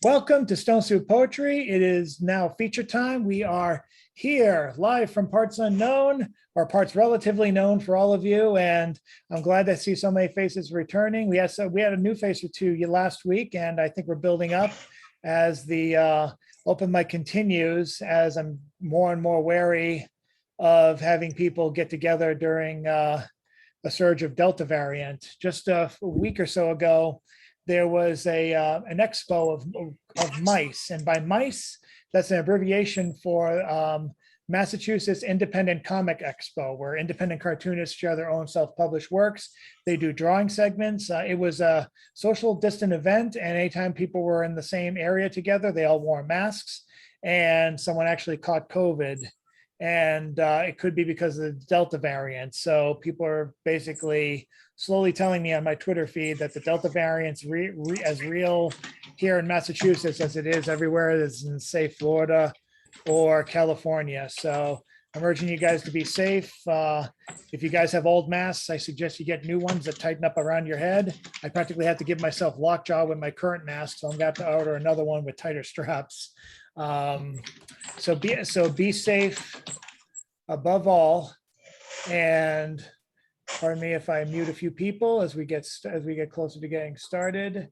Welcome to Stone Soup Poetry. It is now feature time. We are here live from parts unknown, or parts relatively known for all of you. And I'm glad to see so many faces returning. We had a new face or two last week, and I think we're building up as the open mic continues, as I'm more and more wary of having people get together during a surge of Delta variant. Just a week or so ago, there was an expo of mice, and by mice, that's an abbreviation for Massachusetts Independent Comic Expo, where independent cartoonists share their own self-published works. They do drawing segments. It was a social distant event, and anytime people were in the same area together, they all wore masks, and someone actually caught COVID. And it could be because of the Delta variant. So people are basically slowly telling me on my Twitter feed that the Delta variant's as real here in Massachusetts as it is everywhere that's in, say, Florida or California. So I'm urging you guys to be safe. If you guys have old masks, I suggest you get new ones that tighten up around your head. I practically have to give myself lockjaw with my current mask, so I'm going to have to order another one with tighter straps. So be safe above all, and pardon me if I mute a few people as we get closer to getting started. A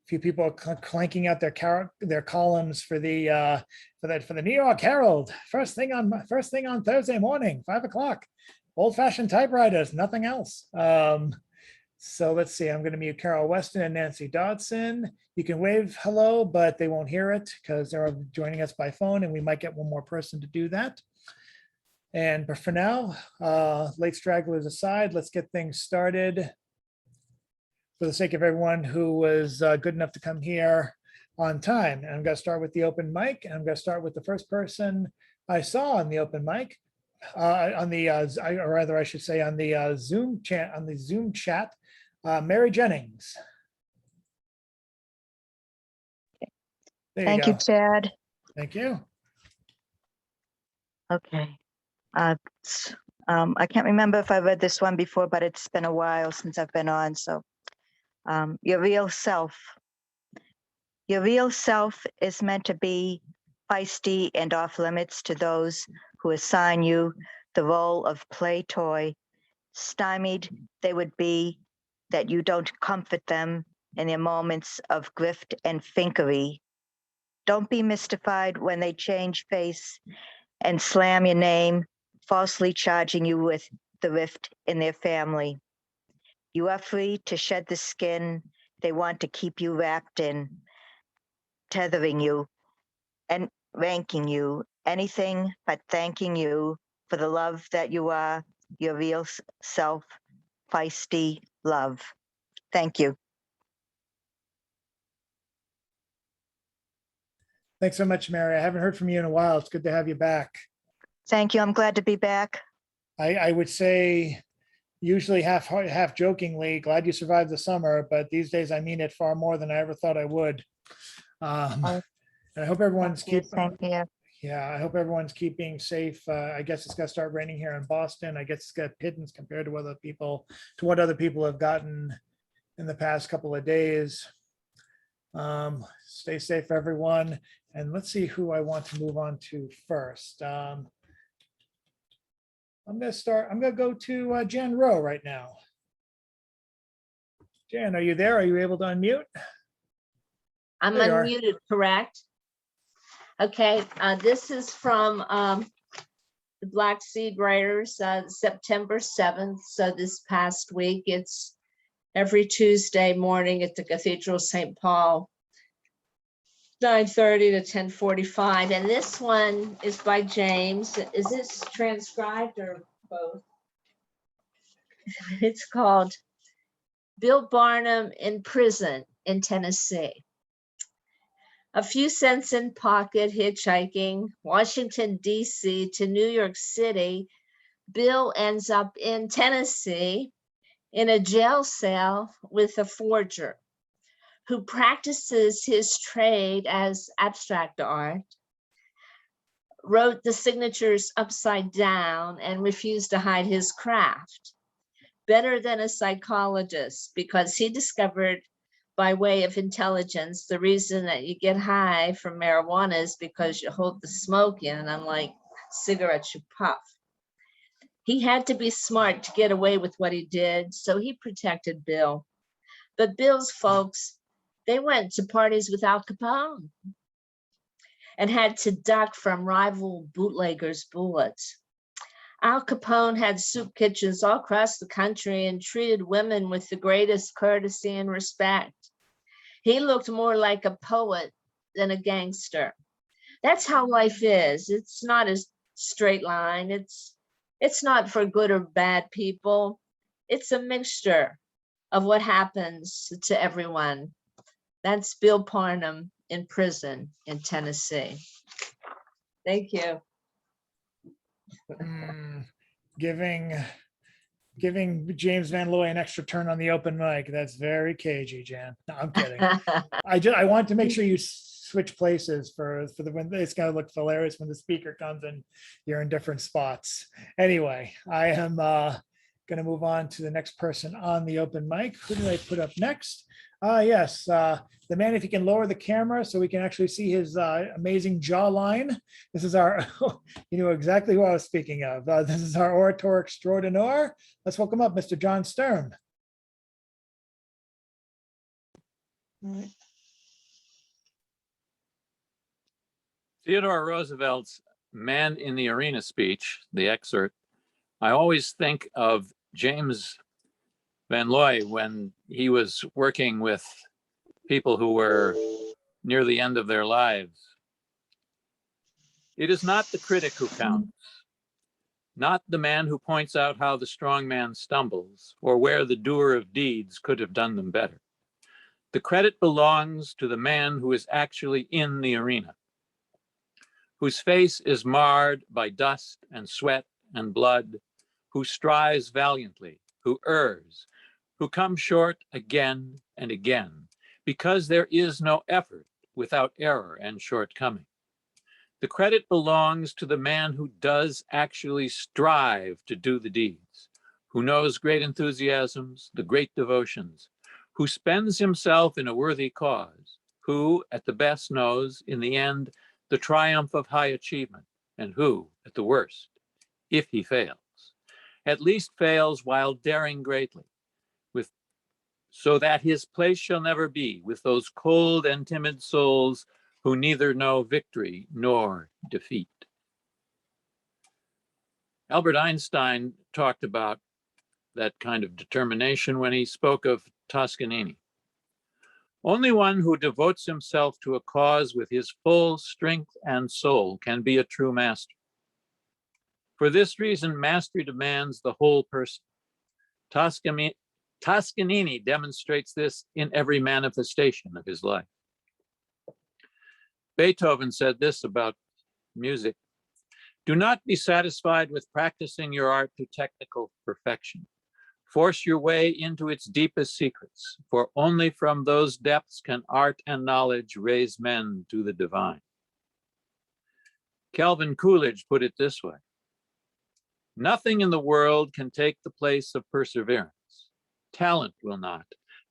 few people are clanking out their columns for the New York Herald. First thing on Thursday morning, 5 o'clock. Old-fashioned typewriters, nothing else. So let's see, I'm going to mute Carol Weston and Nancy Dodson. You can wave hello, but they won't hear it because they're joining us by phone, and we might get one more person to do that. But for now, late stragglers aside, let's get things started. For the sake of everyone who was good enough to come here on time. And I'm going to start with the open mic, and I'm going to start with the first person I saw on the open mic, or rather I should say on the Zoom chat, Mary Jennings. Thank you, Chad. Thank you. Okay. I can't remember if I read this one before, but it's been a while since I've been on. So your real self. Your real self is meant to be feisty and off limits to those who assign you the role of play toy. Stymied they would be that you don't comfort them in their moments of grift and finkery. Don't be mystified when they change face and slam your name, falsely charging you with the rift in their family. You are free to shed the skin they want to keep you wrapped in, tethering you and ranking you, anything but thanking you for the love that you are, your real self, feisty love. Thank you. Thanks so much, Mary. I haven't heard from you in a while. It's good to have you back. Thank you. I'm glad to be back. I would say, usually half jokingly, glad you survived the summer, but these days I mean it far more than I ever thought I would. And I hope everyone's I hope everyone's keeping safe. I guess it's going to start raining here in Boston. I guess it's got pittance compared to what other people have gotten in the past couple of days. Stay safe, everyone. And let's see who I want to move on to first. I'm going to go to Jan Rowe right now. Jan, are you there? Are you able to unmute? I'm unmuted, correct? Okay, this is from the Black Seed Writers, September 7th. So this past week, it's every Tuesday morning at the Cathedral of St. Paul, 9:30 to 10:45. And this one is by James. Is this transcribed or both? It's called Bill Barnum in Prison in Tennessee. A few cents in pocket, hitchhiking, Washington, D.C. to New York City, Bill ends up in Tennessee in a jail cell with a forger who practices his trade as abstract art, wrote the signatures upside down and refused to hide his craft. Better than a psychologist because he discovered by way of intelligence. The reason that you get high from marijuana is because you hold the smoke in, unlike cigarettes you puff. He had to be smart to get away with what he did, so he protected Bill. But Bill's folks, they went to parties with Al Capone and had to duck from rival bootleggers' bullets. Al Capone had soup kitchens all across the country and treated women with the greatest courtesy and respect. He looked more like a poet than a gangster. That's how life is. It's not a straight line. It's not for good or bad people. It's a mixture of what happens to everyone. That's Bill Parnham in prison in Tennessee. Thank you. Giving James Van Looy an extra turn on the open mic. That's very cagey, Jan. No, I'm kidding. I want to make sure you switch places for the when it's going to look hilarious when the speaker comes and you're in different spots. Anyway, I am going to move on to the next person on the open mic. Who did I put up next? Yes, the man, if you can lower the camera so we can actually see his amazing jawline. This is our, you know exactly who I was speaking of. This is our orator extraordinaire. Let's welcome up Mr. John Sturm. Theodore Roosevelt's Man in the Arena speech, the excerpt, I always think of James Van Looy when he was working with people who were near the end of their lives. It is not the critic who counts, not the man who points out how the strong man stumbles or where the doer of deeds could have done them better. The credit belongs to the man who is actually in the arena, whose face is marred by dust and sweat and blood, who strives valiantly, who errs, who comes short again and again, because there is no effort without error and shortcoming. The credit belongs to the man who does actually strive to do the deeds, who knows great enthusiasms, the great devotions, who spends himself in a worthy cause, who at the best knows in the end the triumph of high achievement, and who, at the worst, if he fails, at least fails while daring greatly, so that his place shall never be with those cold and timid souls who neither know victory nor defeat. Albert Einstein talked about that kind of determination when he spoke of Toscanini. Only one who devotes himself to a cause with his full strength and soul can be a true master. For this reason, mastery demands the whole person. Toscanini demonstrates this in every manifestation of his life. Beethoven said this about music: do not be satisfied with practicing your art to technical perfection. Force your way into its deepest secrets, for only from those depths can art and knowledge raise men to the divine. Calvin Coolidge put it this way: nothing in the world can take the place of perseverance. Talent will not.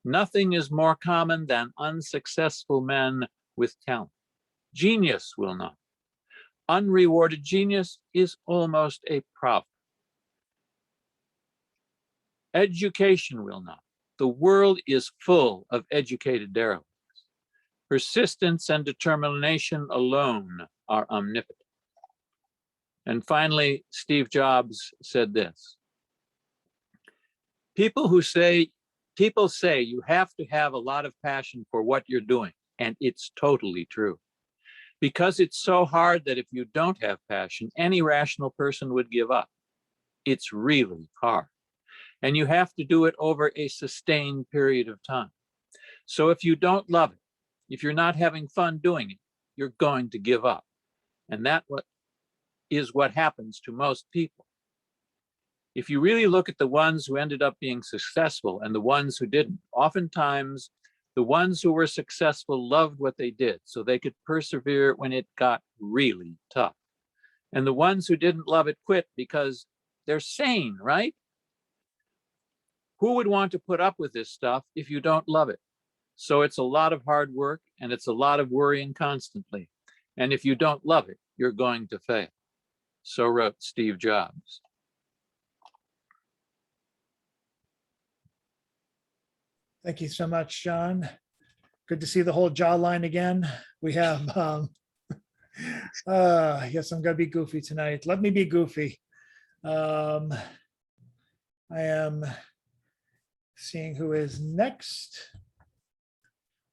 Nothing is more common than unsuccessful men with talent. Genius will not. Unrewarded genius is almost a proverb. Education will not. The world is full of educated derelicts. Persistence and determination alone are omnipotent. And finally, Steve Jobs said this: people say you have to have a lot of passion for what you're doing, and it's totally true. Because it's so hard that if you don't have passion, any rational person would give up. It's really hard. And you have to do it over a sustained period of time. So if you don't love it, if you're not having fun doing it, you're going to give up. And that is what happens to most people. If you really look at the ones who ended up being successful and the ones who didn't, oftentimes the ones who were successful loved what they did so they could persevere when it got really tough. And the ones who didn't love it quit because they're sane, right? Who would want to put up with this stuff if you don't love it? So it's a lot of hard work and it's a lot of worrying constantly. And if you don't love it, you're going to fail. So wrote Steve Jobs. Thank you so much, John. Good to see the whole jawline again. We have, yes, I'm gonna be goofy tonight. Let me be goofy. I am seeing who is next.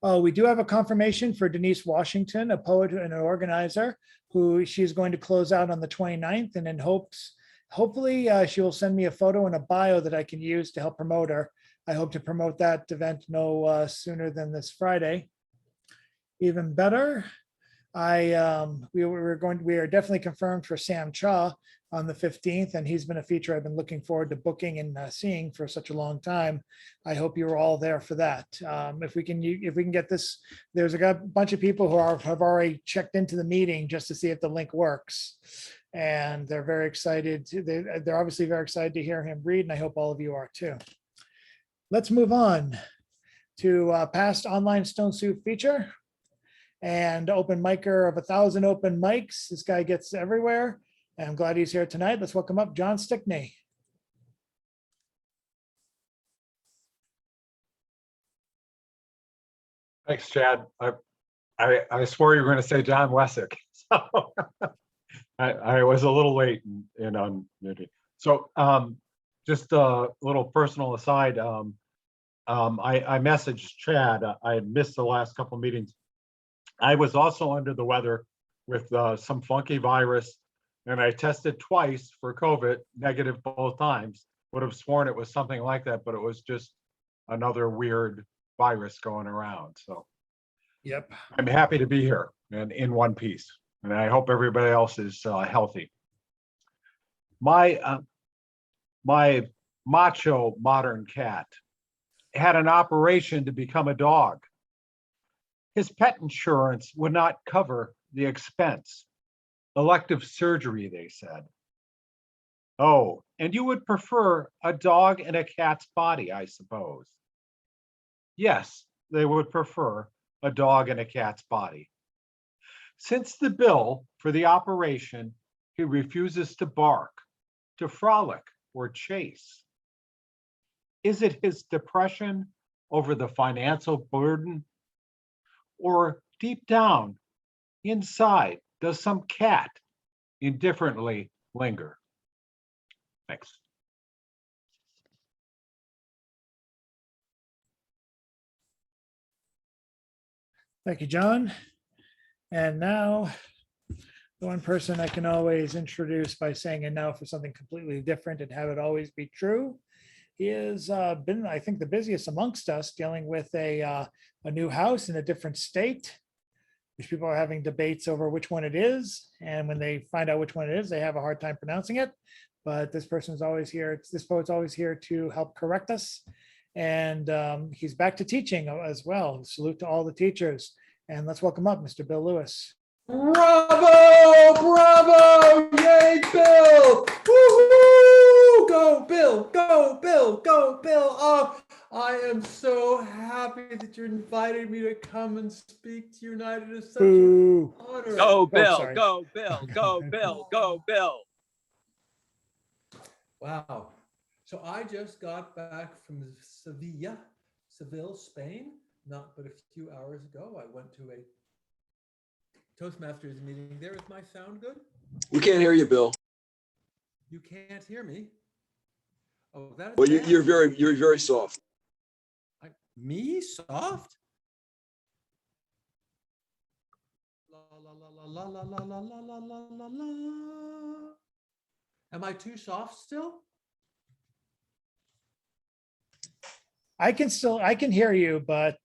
Oh, we do have a confirmation for Denise Washington, a poet and an organizer, who she's going to close out on the 29th, and in hopefully she will send me a photo and a bio that I can use to help promote her. I hope to promote that event no sooner than this Friday. Even better, we are definitely confirmed for Sam Cha on the 15th, and he's been a feature I've been looking forward to booking and seeing for such a long time. I hope you're all there for that. If we can get this, there's a bunch of people who have already checked into the meeting just to see if the link works, and they're very excited. They're obviously very excited to hear him read, and I hope all of you are too. Let's move on to past online Stone Soup feature and open micer of 1,000 open mics. This guy gets everywhere. And I'm glad he's here tonight. Let's welcome up John Stickney. Thanks, Chad. I swore you were going to say John Wessick. So I was a little late in unmuting. So just a little personal aside. I messaged Chad. I had missed the last couple of meetings. I was also under the weather with some funky virus, and I tested twice for COVID, negative both times. Would have sworn it was something like that, but it was just another weird virus going around. So Yep. I'm happy to be here and in one piece, and I hope everybody else is healthy. My macho modern cat had an operation to become a dog. His pet insurance would not cover the expense. Elective surgery, they said. Oh, and you would prefer a dog in a cat's body, I suppose. Yes, they would prefer a dog in a cat's body. Since the bill for the operation, he refuses to bark, to frolic, or chase. Is it his depression over the financial burden? Or deep down, inside, does some cat indifferently linger? Thanks. Thank you, John. And now, the one person I can always introduce by saying, and now for something completely different and have it always be true. He has been, I think, the busiest amongst us, dealing with a new house in a different state, which people are having debates over which one it is. And when they find out which one it is, they have a hard time pronouncing it. But this person is always here. This poet's always here to help correct us. And he's back to teaching as well. Salute to all the teachers. And let's welcome up Mr. Bill Lewis. Bravo! Bravo! Yay, Bill! Woo-hoo! Go, Bill! Go, Bill! Go, Bill! Oh, I am so happy that you're inviting me to come and speak to United. It's such an honor. Go, Bill, sorry. go, Bill, go, Bill, go, Bill. Wow. So I just got back from Seville, Spain, not but a few hours ago. I went to a Toastmasters meeting there. Is my sound good? We can't hear you, Bill. You can't hear me? Oh, that is Well, bad. you're very soft. Me soft? La la la la la la la la la la la. Am I too soft still? I can hear you, but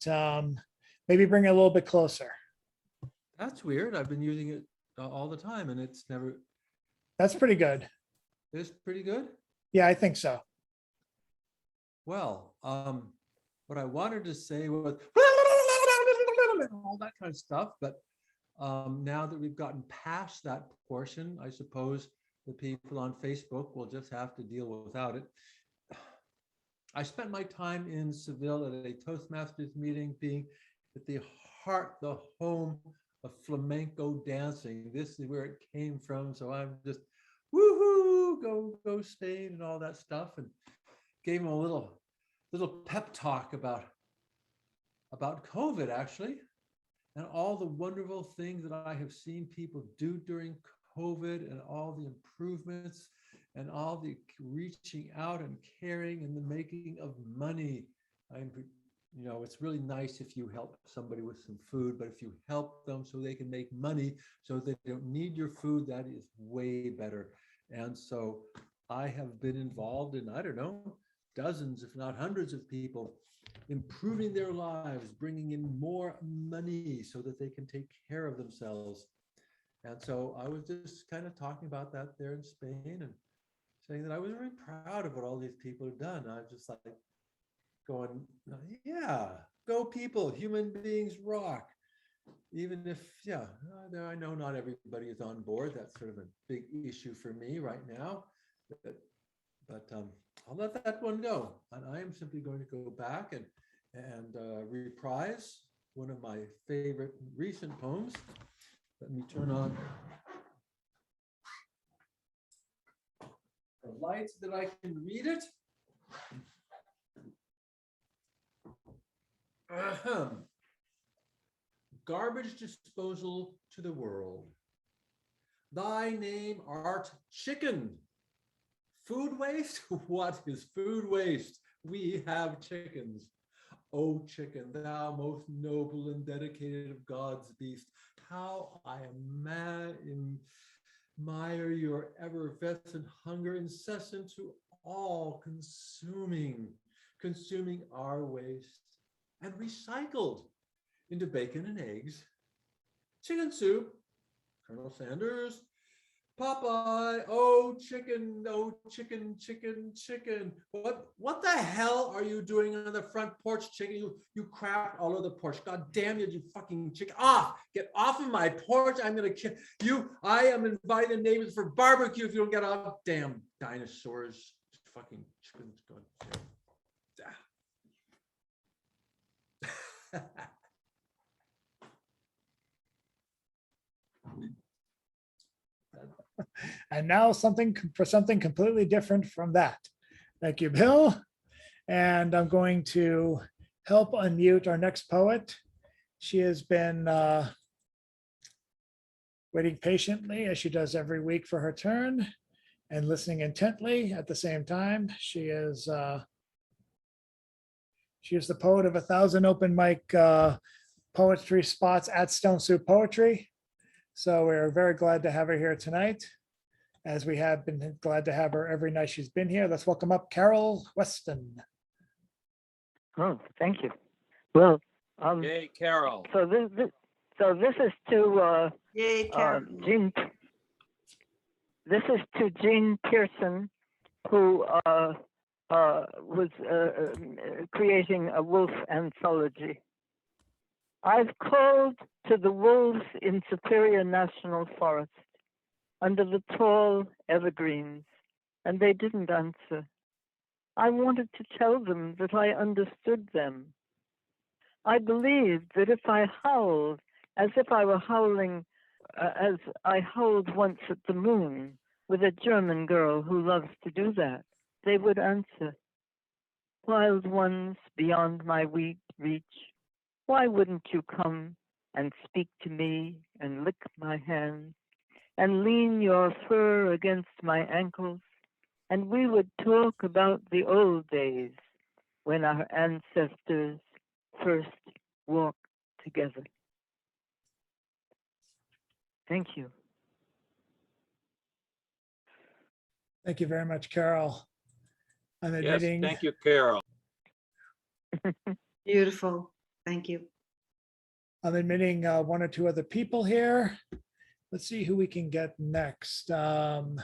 maybe bring it a little bit closer. That's weird. I've been using it all the time, and it's never. That's pretty good. It's pretty good. Yeah, I think so. Well, what I wanted to say was all that kind of stuff, but now that we've gotten past that portion, I suppose the people on Facebook will just have to deal without it. I spent my time in Seville at a Toastmasters meeting, being at the heart, the home of flamenco dancing. This is where it came from. So I'm just, woohoo, go Spain and all that stuff, and gave him a little pep talk about COVID, actually, and all the wonderful things that I have seen people do during COVID, and all the improvements and all the reaching out and caring and the making of money. It's really nice if you help somebody with some food, but if you help them so they can make money so they don't need your food, that is way better. And so I have been involved in, I don't know, dozens, if not hundreds of people improving their lives, bringing in more money so that they can take care of themselves. And so I was just kind of talking about that there in Spain, and saying that I was very proud of what all these people have done. I was just like going, yeah, go people, human beings rock. Even if, I know not everybody is on board. That's sort of a big issue for me right now. But I'll let that one go. And I am simply going to go back and reprise one of my favorite recent poems. Let me turn on the lights that I can read it. Garbage disposal to the world. Thy name art chicken. Food waste? What is food waste? We have chickens. O chicken, thou most noble and dedicated of God's beast, how I admire your effervescent hunger, incessant to all consuming our waste, and recycled into bacon and eggs, chicken soup, Colonel Sanders, Popeye, oh chicken, chicken. What the hell are you doing on the front porch, chicken? You crap all over the porch. God damn you fucking chicken. Get off of my porch. I'm gonna kill you. I am inviting neighbors for barbecue if you don't get off. Damn dinosaurs. Fucking chickens going. And now something completely different from that. Thank you, Bill. And I'm going to help unmute our next poet. She has been waiting patiently, as she does every week, for her turn, and listening intently at the same time. She is the poet of 1,000 open mic poetry spots at Stone Soup Poetry. So we're very glad to have her here tonight, as we have been glad to have her every night she's been here. Let's welcome up Carol Weston. Oh, thank you. Well, Yay, Carol. so this is to Yay, Carol. Jean. This is to Jean Pearson, who was creating a wolf anthology. I've called to the wolves in Superior National Forest under the tall evergreens, and they didn't answer. I wanted to tell them that I understood them. I believed that if I howled as if I were howling as I howled once at the moon with a German girl who loves to do that, they would answer. Wild ones beyond my reach, why wouldn't you come and speak to me and lick my hand and lean your fur against my ankles, and we would talk about the old days when our ancestors first walked together. Thank you. Thank you very much, Carol. I'm admitting. Yes, thank you, Carol. Beautiful. Thank you. I'm admitting one or two other people here. Let's see who we can get next. Let's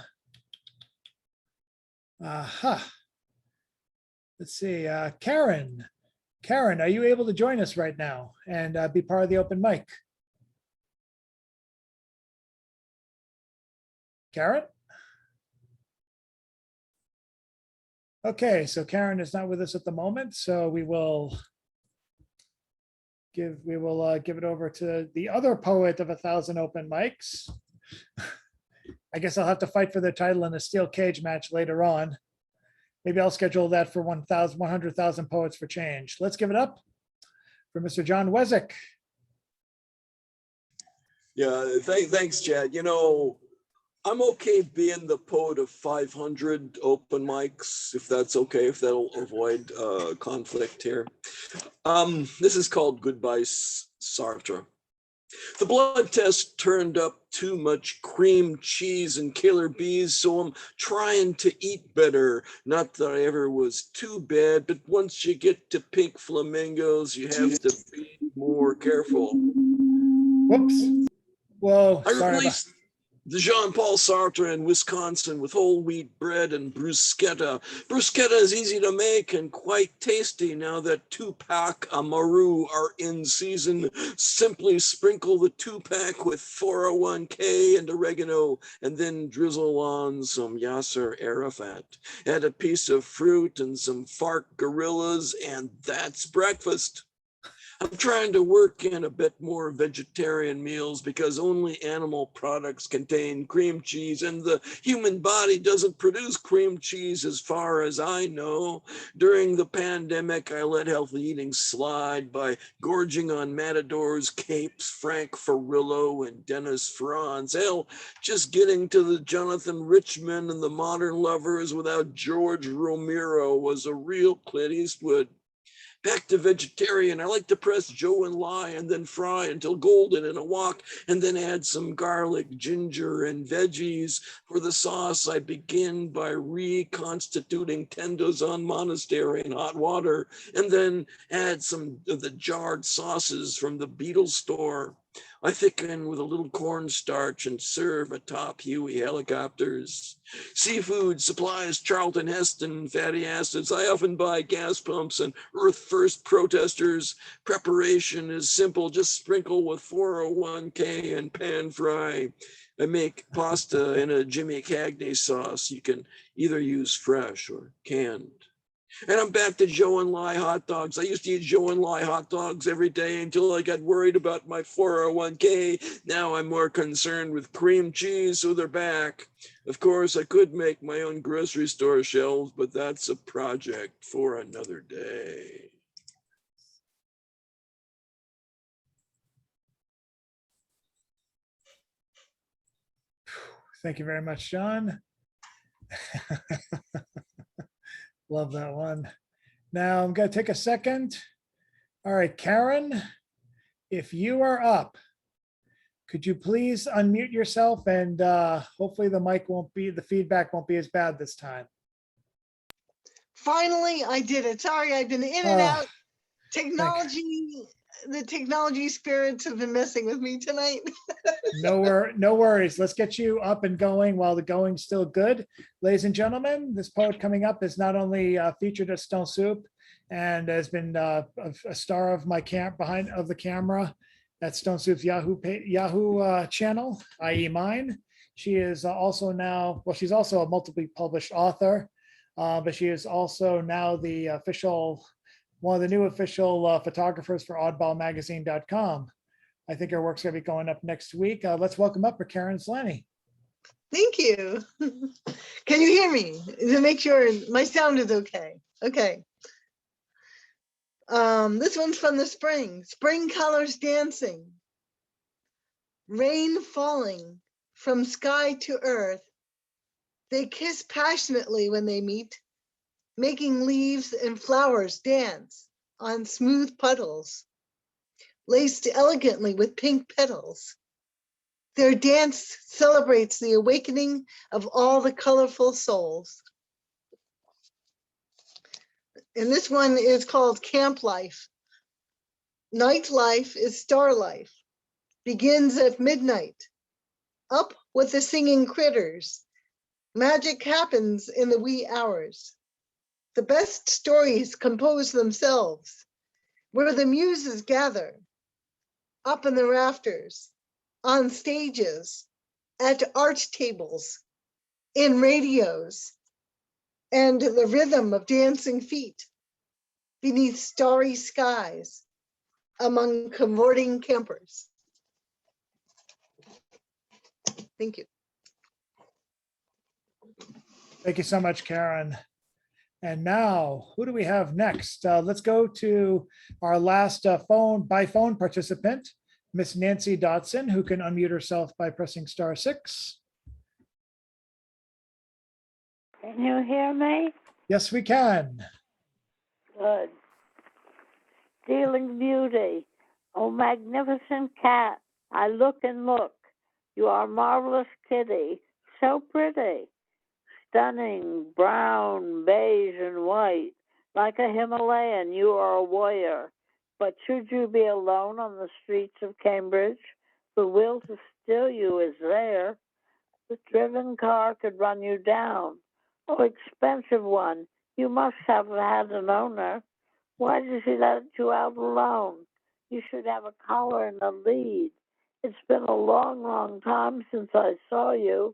see, Karen. Karen, are you able to join us right now and be part of the open mic? Karen? Okay, so Karen is not with us at the moment, so we will give it over to the other poet of 1,000 open mics. I guess I'll have to fight for the title in a steel cage match later on. Maybe I'll schedule that for 100,000 poets for change. Let's give it up for Mr. John Wesick. Yeah, thanks, Chad. You know, I'm okay being the poet of 500 open mics, if that's okay, if that'll avoid conflict here. This is called Goodbye, Sartre. The blood test turned up too much cream cheese and killer bees, so I'm trying to eat better. Not that I ever was too bad, but once you get to pink flamingos, you have to be more careful. Whoops. Whoa, I sorry about released the Jean-Paul Sartre in Wisconsin with whole wheat bread and bruschetta. Bruschetta is easy to make and quite tasty now that 2-pack Amaru are in season. Simply sprinkle the 2-pack with 401k and oregano and then drizzle on some Yasser Arafat. Add a piece of fruit and some FARC gorillas and that's breakfast. I'm trying to work in a bit more vegetarian meals because only animal products contain cream cheese and the human body doesn't produce cream cheese as far as I know. During the pandemic, I let healthy eating slide by gorging on Matadors, Capes, Frank Farillo, and Dennis Franz. Hell, just getting to the Jonathan Richman and the Modern Lovers without George Romero was a real Clint Eastwood. Back to vegetarian. I like to press Joe and lye and then fry until golden in a wok and then add some garlic, ginger, and veggies. For the sauce, I begin by reconstituting Tendozon Monastery in hot water and then add some of the jarred sauces from the Beetle store. I thicken with a little cornstarch and serve atop Huey helicopters. Seafood supplies Charlton Heston fatty acids. I often buy gas pumps and Earth First protesters. Preparation is simple. Just sprinkle with 401k and pan fry. I make pasta in a Jimmy Cagney sauce. You can either use fresh or canned. And I'm back to Joe and Lye hot dogs. I used to eat Joe and Lye hot dogs every day until I got worried about my 401k. Now I'm more concerned with cream cheese, so they're back. Of course, I could make my own grocery store shelves, but that's a project for another day. Thank you very much, John. Love that one. Now I'm going to take a second. All right, Karen, if you are up, could you please unmute yourself and hopefully the feedback won't be as bad this time. Finally, I did it. Sorry, I've been in and out. The technology spirits have been messing with me tonight. No worries. Let's get you up and going while the going's still good. Ladies and gentlemen, this poet coming up is not only featured at Stone Soup and has been a star of my behind the camera at Stone Soup's Yahoo channel, i.e. mine. She is also now, well, she's also a multiply published author, but she is also now the one of the new official photographers for oddballmagazine.com. I think her work's gonna be going up next week. Let's welcome up Karen Slaney. Thank you. Can you hear me? To make sure my sound is okay. Okay. This one's from the spring. Spring colors dancing. Rain falling from sky to earth. They kiss passionately when they meet, making leaves and flowers dance on smooth puddles, laced elegantly with pink petals. Their dance celebrates the awakening of all the colorful souls. And this one is called Camp Life. Night life is star life, begins at midnight. Up with the singing critters. Magic happens in the wee hours. The best stories compose themselves, where the muses gather, up in the rafters, on stages, at art tables, in radios, and the rhythm of dancing feet beneath starry skies among cavorting campers. Thank you. Thank you so much, Karen. And now, who do we have next? Let's go to our last phone participant, Miss Nancy Dotson, who can unmute herself by pressing *6. Can you hear me? Yes, we can. Good. Stealing beauty. Oh, magnificent cat. I look and look. You are marvelous kitty. So pretty. Stunning, brown, beige, and white. Like a Himalayan, you are a warrior. But should you be alone on the streets of Cambridge, the will to steal you is there. The driven car could run you down. Oh, expensive one, you must have had an owner. Why did he let you out alone? You should have a collar and a lead. It's been a long, long time since I saw you.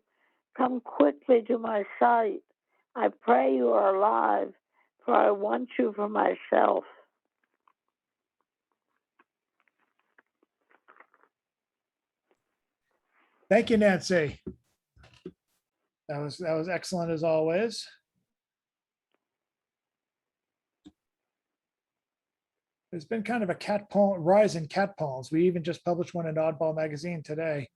Come quickly to my sight. I pray you are alive, for I want you for myself. Thank you, Nancy. That was excellent as always. There's been kind of a rise in cat poems. We even just published one in Oddball magazine today.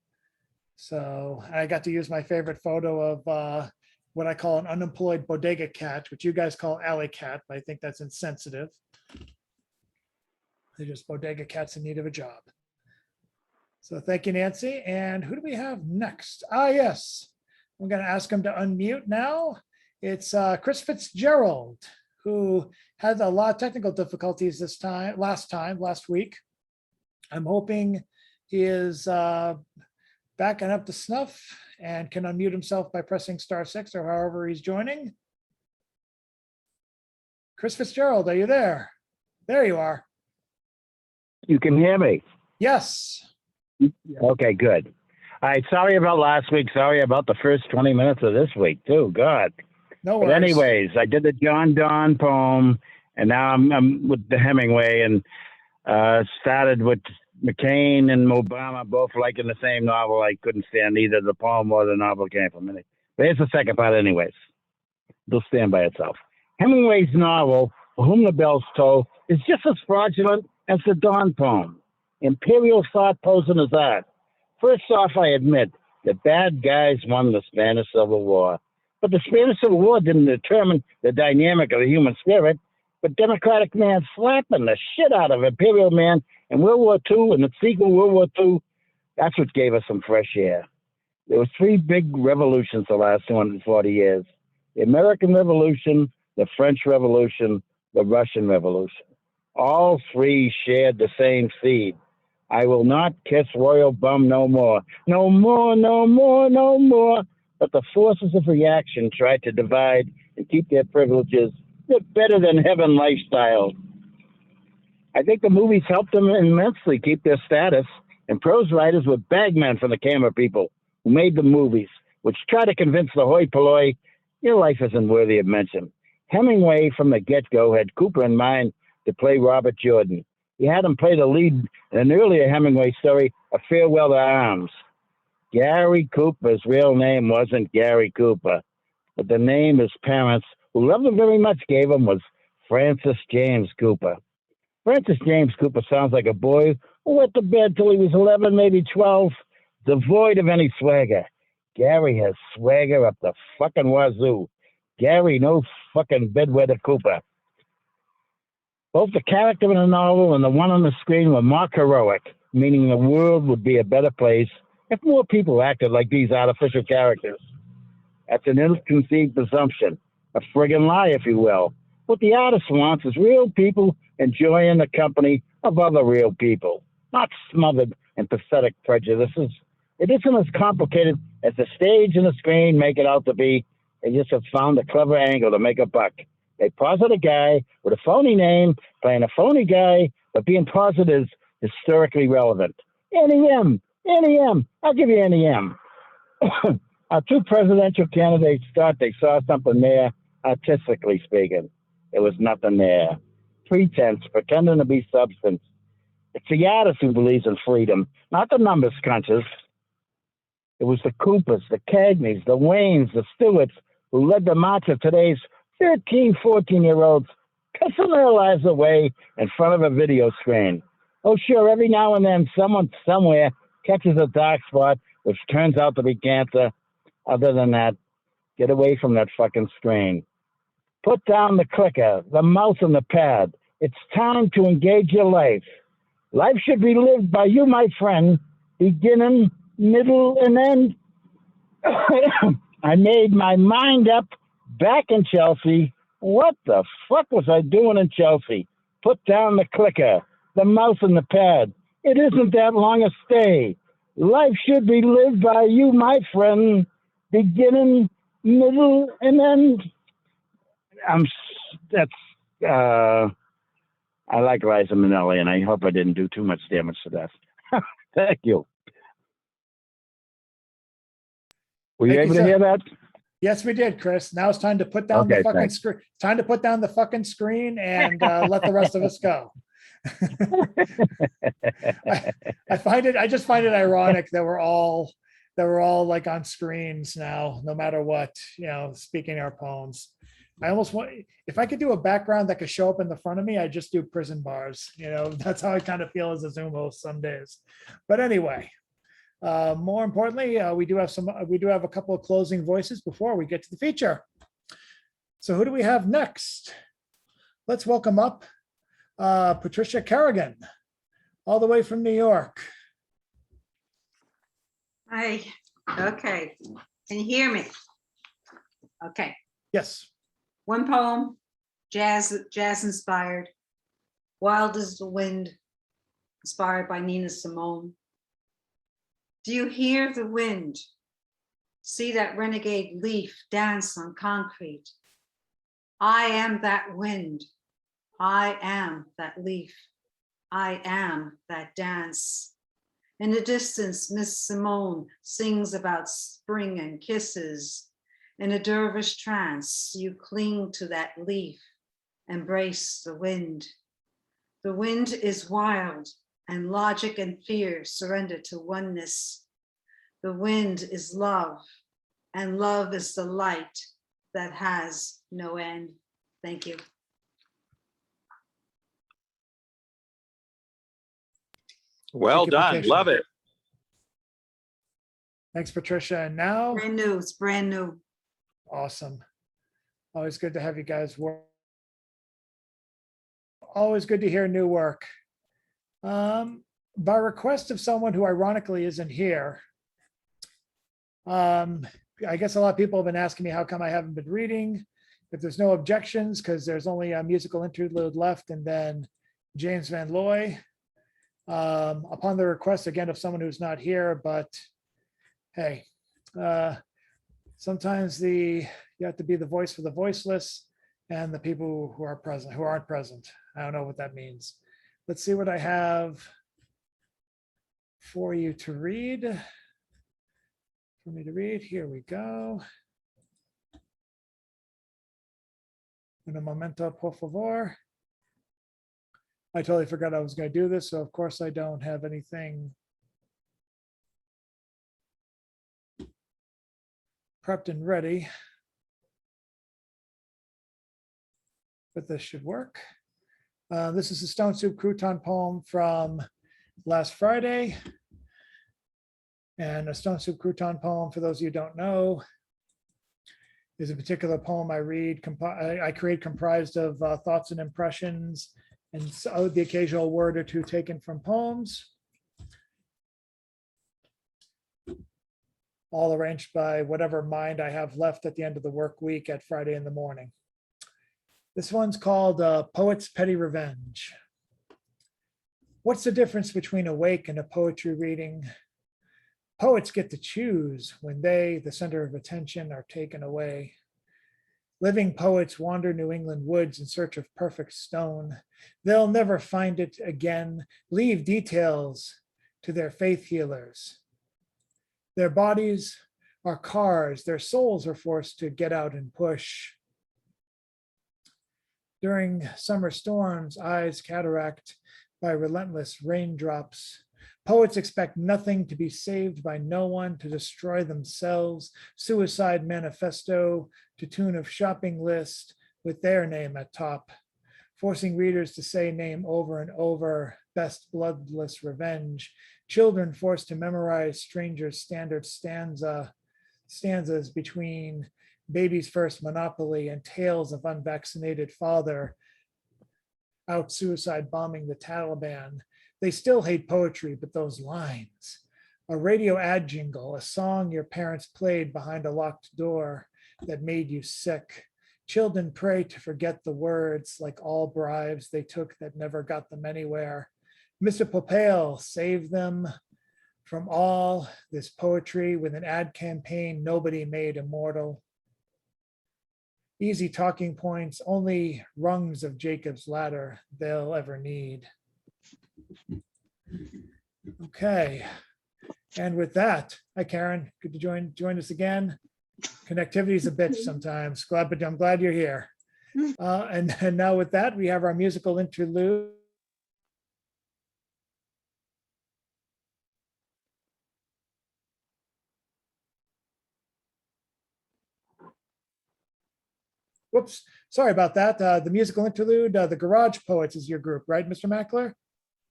So I got to use my favorite photo of what I call an unemployed bodega cat, which you guys call alley cat, but I think that's insensitive. They're just bodega cats in need of a job. So thank you, Nancy. And who do we have next? Yes. I'm going to ask him to unmute now. It's Chris Fitzgerald, who had a lot of technical difficulties last week. I'm hoping he is backing up to snuff and can unmute himself by pressing *6 or however he's joining. Chris Fitzgerald, are you there? There you are. You can hear me? Yes. Okay, good. All right, sorry about last week. Sorry about the first 20 minutes of this week, too. God. No But worries. anyways, I did the John Donne poem, and now I'm with the Hemingway, and started with McCain and Obama both liking the same novel. I couldn't stand either the poem or the novel came from it. But here's the second part anyways. It'll stand by itself. Hemingway's novel, For Whom the Bells Toll, is just as fraudulent as the Dawn poem. Imperial thought posing as art. First off, I admit the bad guys won the Spanish Civil War. But the Spanish Civil War didn't determine the dynamic of the human spirit, but Democratic man slapping the shit out of Imperial man in World War II and the sequel World War II, that's what gave us some fresh air. There were three big revolutions the last 240 years. The American Revolution, the French Revolution, the Russian Revolution. All three shared the same seed. I will not kiss royal bum no more. No more, no more, no more. But the forces of reaction tried to divide and keep their privileges. They're better than heaven lifestyle. I think the movies helped them immensely keep their status. And prose writers were bagmen for the camera people who made the movies, which try to convince the hoi polloi, your life isn't worthy of mention. Hemingway, from the get-go, had Cooper in mind to play Robert Jordan. He had him play the lead in an earlier Hemingway story, A Farewell to Arms. Gary Cooper's real name wasn't Gary Cooper, but the name his parents, who loved him very much, gave him was Francis James Cooper. Francis James Cooper sounds like a boy who went to bed till he was 11, maybe 12, devoid of any swagger. Gary has swagger up the fucking wazoo. Gary, no fucking bedwetter Cooper. Both the character in the novel and the one on the screen were mock heroic, meaning the world would be a better place if more people acted like these artificial characters. That's an ill-conceived presumption, a friggin' lie, if you will. What the artist wants is real people enjoying the company of other real people, not smothered and pathetic prejudices. It isn't as complicated as the stage and the screen make it out to be. They just have found a clever angle to make a buck. They posit a guy with a phony name, playing a phony guy, but being positive is historically relevant. NEM, I'll give you NEM. Our two presidential candidates thought they saw something there, artistically speaking. There was nothing there. Pretense, pretending to be substance. It's the artist who believes in freedom, not the numbers crunchers. It was the Coopers, the Cagneys, the Waynes, the Stewarts who led the march of today's 13, 14-year-olds pissing their lives away in front of a video screen. Oh, sure, every now and then someone somewhere catches a dark spot, which turns out to be cancer. Other than that, get away from that fucking screen. Put down the clicker, the mouse and the pad. It's time to engage your life. Life should be lived by you, my friend, beginning, middle, and end. I made my mind up back in Chelsea. What the fuck was I doing in Chelsea? Put down the clicker, the mouse and the pad. It isn't that long a stay. Life should be lived by you, my friend, beginning, middle, and end. I like Liza Minnelli, and I hope I didn't do too much damage to that. Thank you. Were you Thank able you, to sir. hear that? Yes, we did, Chris. Now it's time to put down Okay, the fucking thanks. screen. Time to put down the fucking screen and let the rest of us go. I just find it ironic that we're all like on screens now, no matter what, speaking our poems. I almost want, if I could do a background that could show up in the front of me, I just do prison bars. That's how I kind of feel as a Zoom host some days. But anyway, more importantly, we do have a couple of closing voices before we get to the feature. So who do we have next? Let's welcome up Patricia Kerrigan, all the way from New York. Hi, okay. Can you hear me? Okay, Yes. one poem, jazz inspired. Wild as the Wind, inspired by Nina Simone. Do you hear the wind? See that renegade leaf dance on concrete. I am that wind. I am that leaf. I am that dance. In the distance, Miss Simone sings about spring and kisses. In a dervish trance, you cling to that leaf, embrace the wind. The wind is wild, and logic and fear surrender to oneness. The wind is love, and love is the light that has no end. Thank you. Well Thank you, done. Patricia. Love it. Thanks, Patricia. And now, Brand new, it's brand new. awesome. Always good to have you guys work. Always good to hear new work. By request of someone who ironically isn't here, I guess a lot of people have been asking me how come I haven't been reading. If there's no objections, because there's only a musical interlude left, and then James Van Looy. Upon the request again of someone who's not here, but hey, sometimes you have to be the voice for the voiceless and the people who are present, who aren't present. I don't know what that means. Let's see what I have for you to read. For me to read, here we go. Un momento, por favor. I totally forgot I was going to do this, so of course I don't have anything prepped and ready. But this should work. This is a Stone Soup Crouton poem from last Friday. And a Stone Soup Crouton poem, for those of you who don't know, is a particular poem I create comprised of thoughts and impressions, and so the occasional word or two taken from poems, all arranged by whatever mind I have left at the end of the work week at Friday in the morning. This one's called Poet's Petty Revenge. What's the difference between awake and a poetry reading? Poets get to choose when they, the center of attention, are taken away. Living poets wander New England woods in search of perfect stone. They'll never find it again. Leave details to their faith healers. Their bodies are cars. Their souls are forced to get out and push. During summer storms, eyes cataract by relentless raindrops. Poets expect nothing, to be saved by no one, to destroy themselves. Suicide manifesto to tune of shopping list with their name at top. Forcing readers to say name over and over, best bloodless revenge. Children forced to memorize strangers' standard stanzas between baby's first monopoly and tales of unvaccinated father out suicide bombing the Taliban. They still hate poetry, but those lines. A radio ad jingle, a song your parents played behind a locked door that made you sick. Children pray to forget the words, like all bribes they took that never got them anywhere. Mr. Popale saved them from all this poetry with an ad campaign nobody made immortal. Easy talking points, only rungs of Jacob's ladder they'll ever need. Okay, and with that, hi Karen, good to join us again. Connectivity is a bitch sometimes, but I'm glad you're here. And now with that, we have our musical interlude. Whoops, sorry about that. The musical interlude, the Garage Poets is your group, right, Mr. Mackler?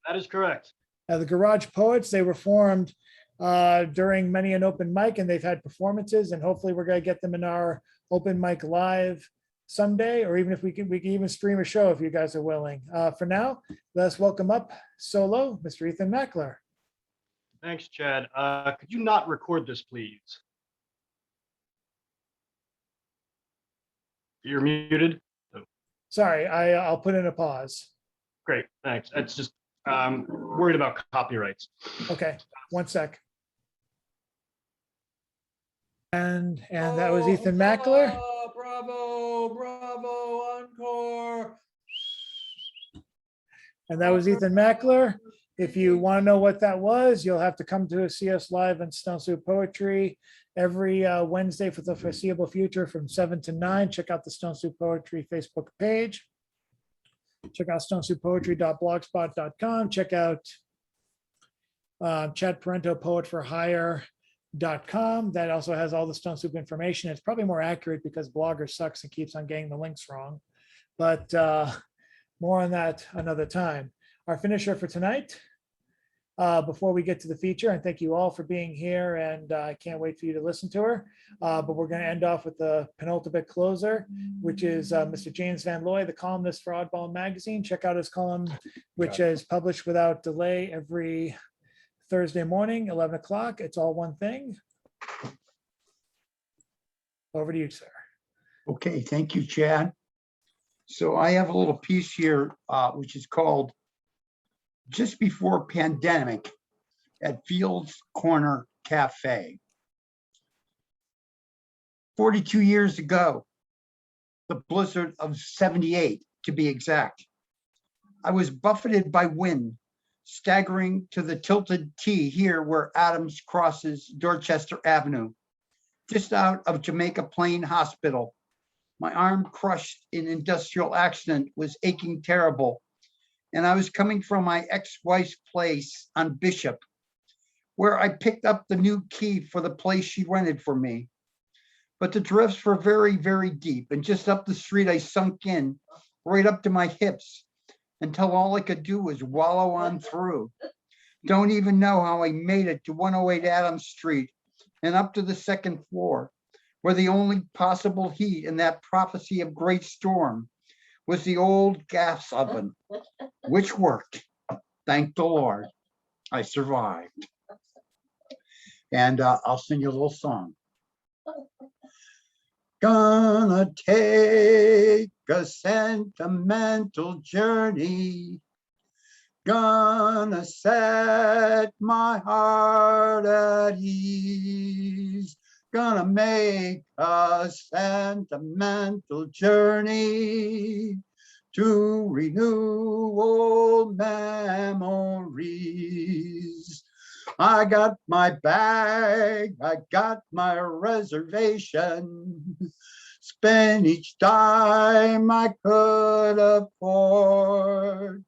That is correct. The Garage Poets, they were formed during many an open mic, and they've had performances, and hopefully we're going to get them in our open mic live someday, or even if we can even stream a show if you guys are willing. For now, let's welcome up solo, Mr. Ethan Mackler. Thanks, Chad. Could you not record this, please? You're muted. Oh, Sorry, I'll put in a pause. great, thanks. It's just worried about copyrights. Okay, one sec. And that was Ethan Mackler. Bravo, bravo, encore. And that was Ethan Mackler. If you want to know what that was, you'll have to come to see us live in Stone Soup Poetry every Wednesday for the foreseeable future from 7 to 9. Check out the Stone Soup Poetry Facebook page. Check out stonesoup.blogspot.com. Check out Chad Parento, poetforhire.com. That also has all the Stone Soup information. It's probably more accurate because Blogger sucks and keeps on getting the links wrong. But more on that another time. Our finisher for tonight, before we get to the feature, and thank you all for being here, and I can't wait for you to listen to her. But we're going to end off with the penultimate closer, which is Mr. James Van Looy, the columnist for Oddball Magazine. Check out his column, which is published without delay every Thursday morning, 11 o'clock. It's all one thing. Over to you, sir. Okay, thank you, Chad. So I have a little piece here, which is called Just Before Pandemic at Fields Corner Cafe. 42 years ago, the blizzard of 78 to be exact, I was buffeted by wind, staggering to the tilted T here where Adams crosses Dorchester Avenue, just out of Jamaica Plain Hospital. My arm, crushed in industrial accident, was aching terrible, and I was coming from my ex-wife's place on Bishop, where I picked up the new key for the place she rented for me. But the drifts were very, very deep, and just up the street I sunk in, right up to my hips, until all I could do was wallow on through. Don't even know how I made it to 108 Adams Street and up to the second floor, where the only possible heat in that prophecy of great storm was the old gas oven, which worked. Thank the Lord, I survived. And I'll sing you a little song. Gonna take a sentimental journey. Gonna set my heart at ease. Gonna make a sentimental journey to renew old memories. I got my bag, I got my reservation. spend each dime I could afford.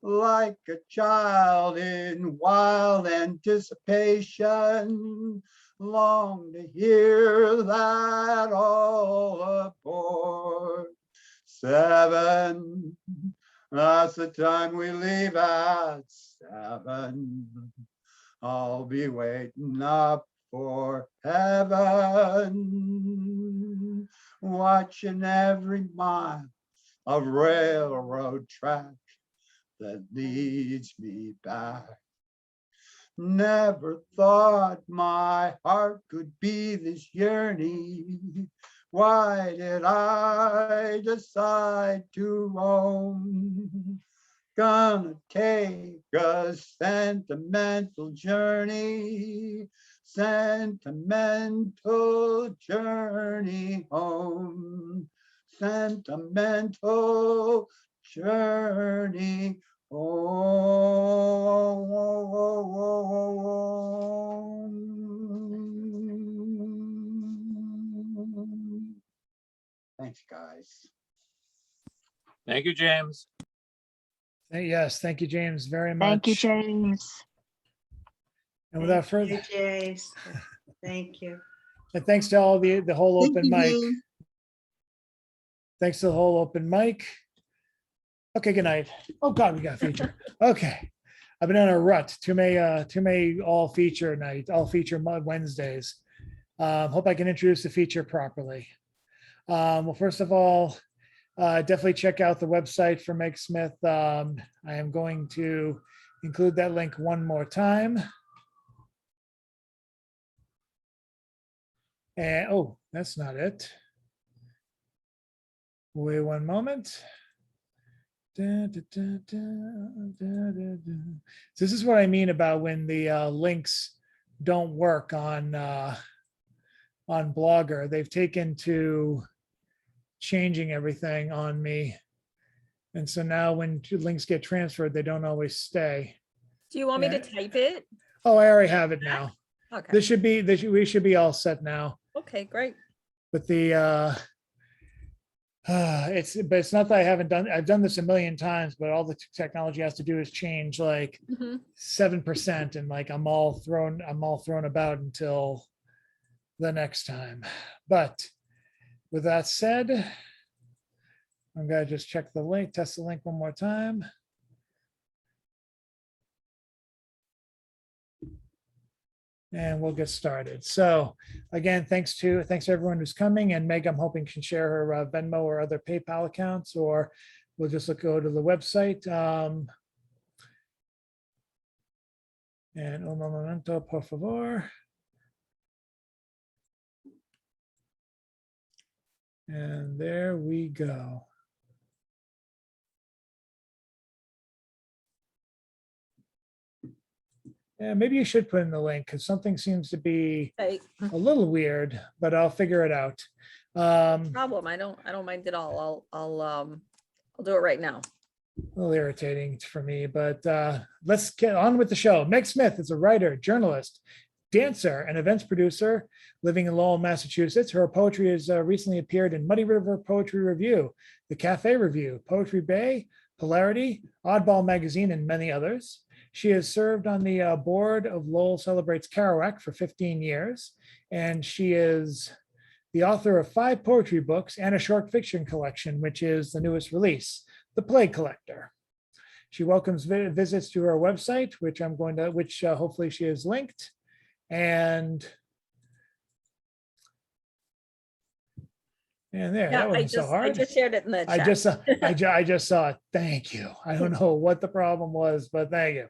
Like a child in wild anticipation, long to hear that all aboard. 7, that's the time we leave at 7. I'll be waiting up for heaven, watching every mile of railroad track that leads me back. Never thought my heart could be this yearning. Why did I decide to roam? Gonna take a sentimental journey, sentimental journey home, sentimental journey home. Thanks, guys. Thank you, James. Yes, thank you, James, very much. Thank you, James. And without Thank further, you, James. Thank you. and thanks to all the whole Thank open you, mic. Dean. Thanks to the whole open mic. Okay, good night. Oh God, we got a feature. Okay. I've been on a rut. Too many all feature night, all feature Wednesdays. Hope I can introduce the feature properly. Well, first of all, definitely check out the website for Meg Smith. I am going to include that link one more time. And oh, that's not it. Wait one moment. Da, da, da, da, da, da, da. So this is what I mean about when the links don't work on Blogger. They've taken to changing everything on me. And so now when links get transferred, they don't always stay. Do you want me to type it? Oh, I already have it now. Okay. We should be all set now. Okay, great. But the it's not that I haven't done, I've done this a million times, but all the technology has to do is change like 7%, and like I'm all thrown about until the next time. But with that said, I'm gonna just check the link, test the link one more time. And we'll get started. So again, thanks to everyone who's coming, and Meg, I'm hoping can share her Venmo or other PayPal accounts, or we'll just go to the website. And un momento, por favor. And there we go. Yeah, maybe you should put in the link because something seems to be a little weird, but I'll figure it out. Problem. I don't mind at all. I'll do it right now. A little irritating for me, but let's get on with the show. Meg Smith is a writer, journalist, dancer, and events producer living in Lowell, Massachusetts. Her poetry has recently appeared in Muddy River Poetry Review, The Cafe Review, Poetry Bay, Polarity, Oddball Magazine, and many others. She has served on the board of Lowell Celebrates Kerouac for 15 years, and she is the author of 5 poetry books and a short fiction collection, which is the newest release, The Plague Collector. She welcomes visits to her website, which hopefully she has linked. And there, Yeah, that wasn't so hard. I just shared it in the chat. I just saw it. Thank you. I don't know what the problem was, but thank you.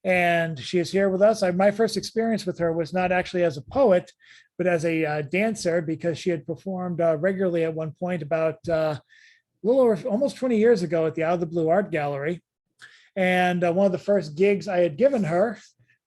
And she is here with us. My first experience with her was not actually as a poet, but as a dancer, because she had performed regularly at one point about a little over almost 20 years ago at the Out of the Blue Art Gallery. And one of the first gigs I had given her,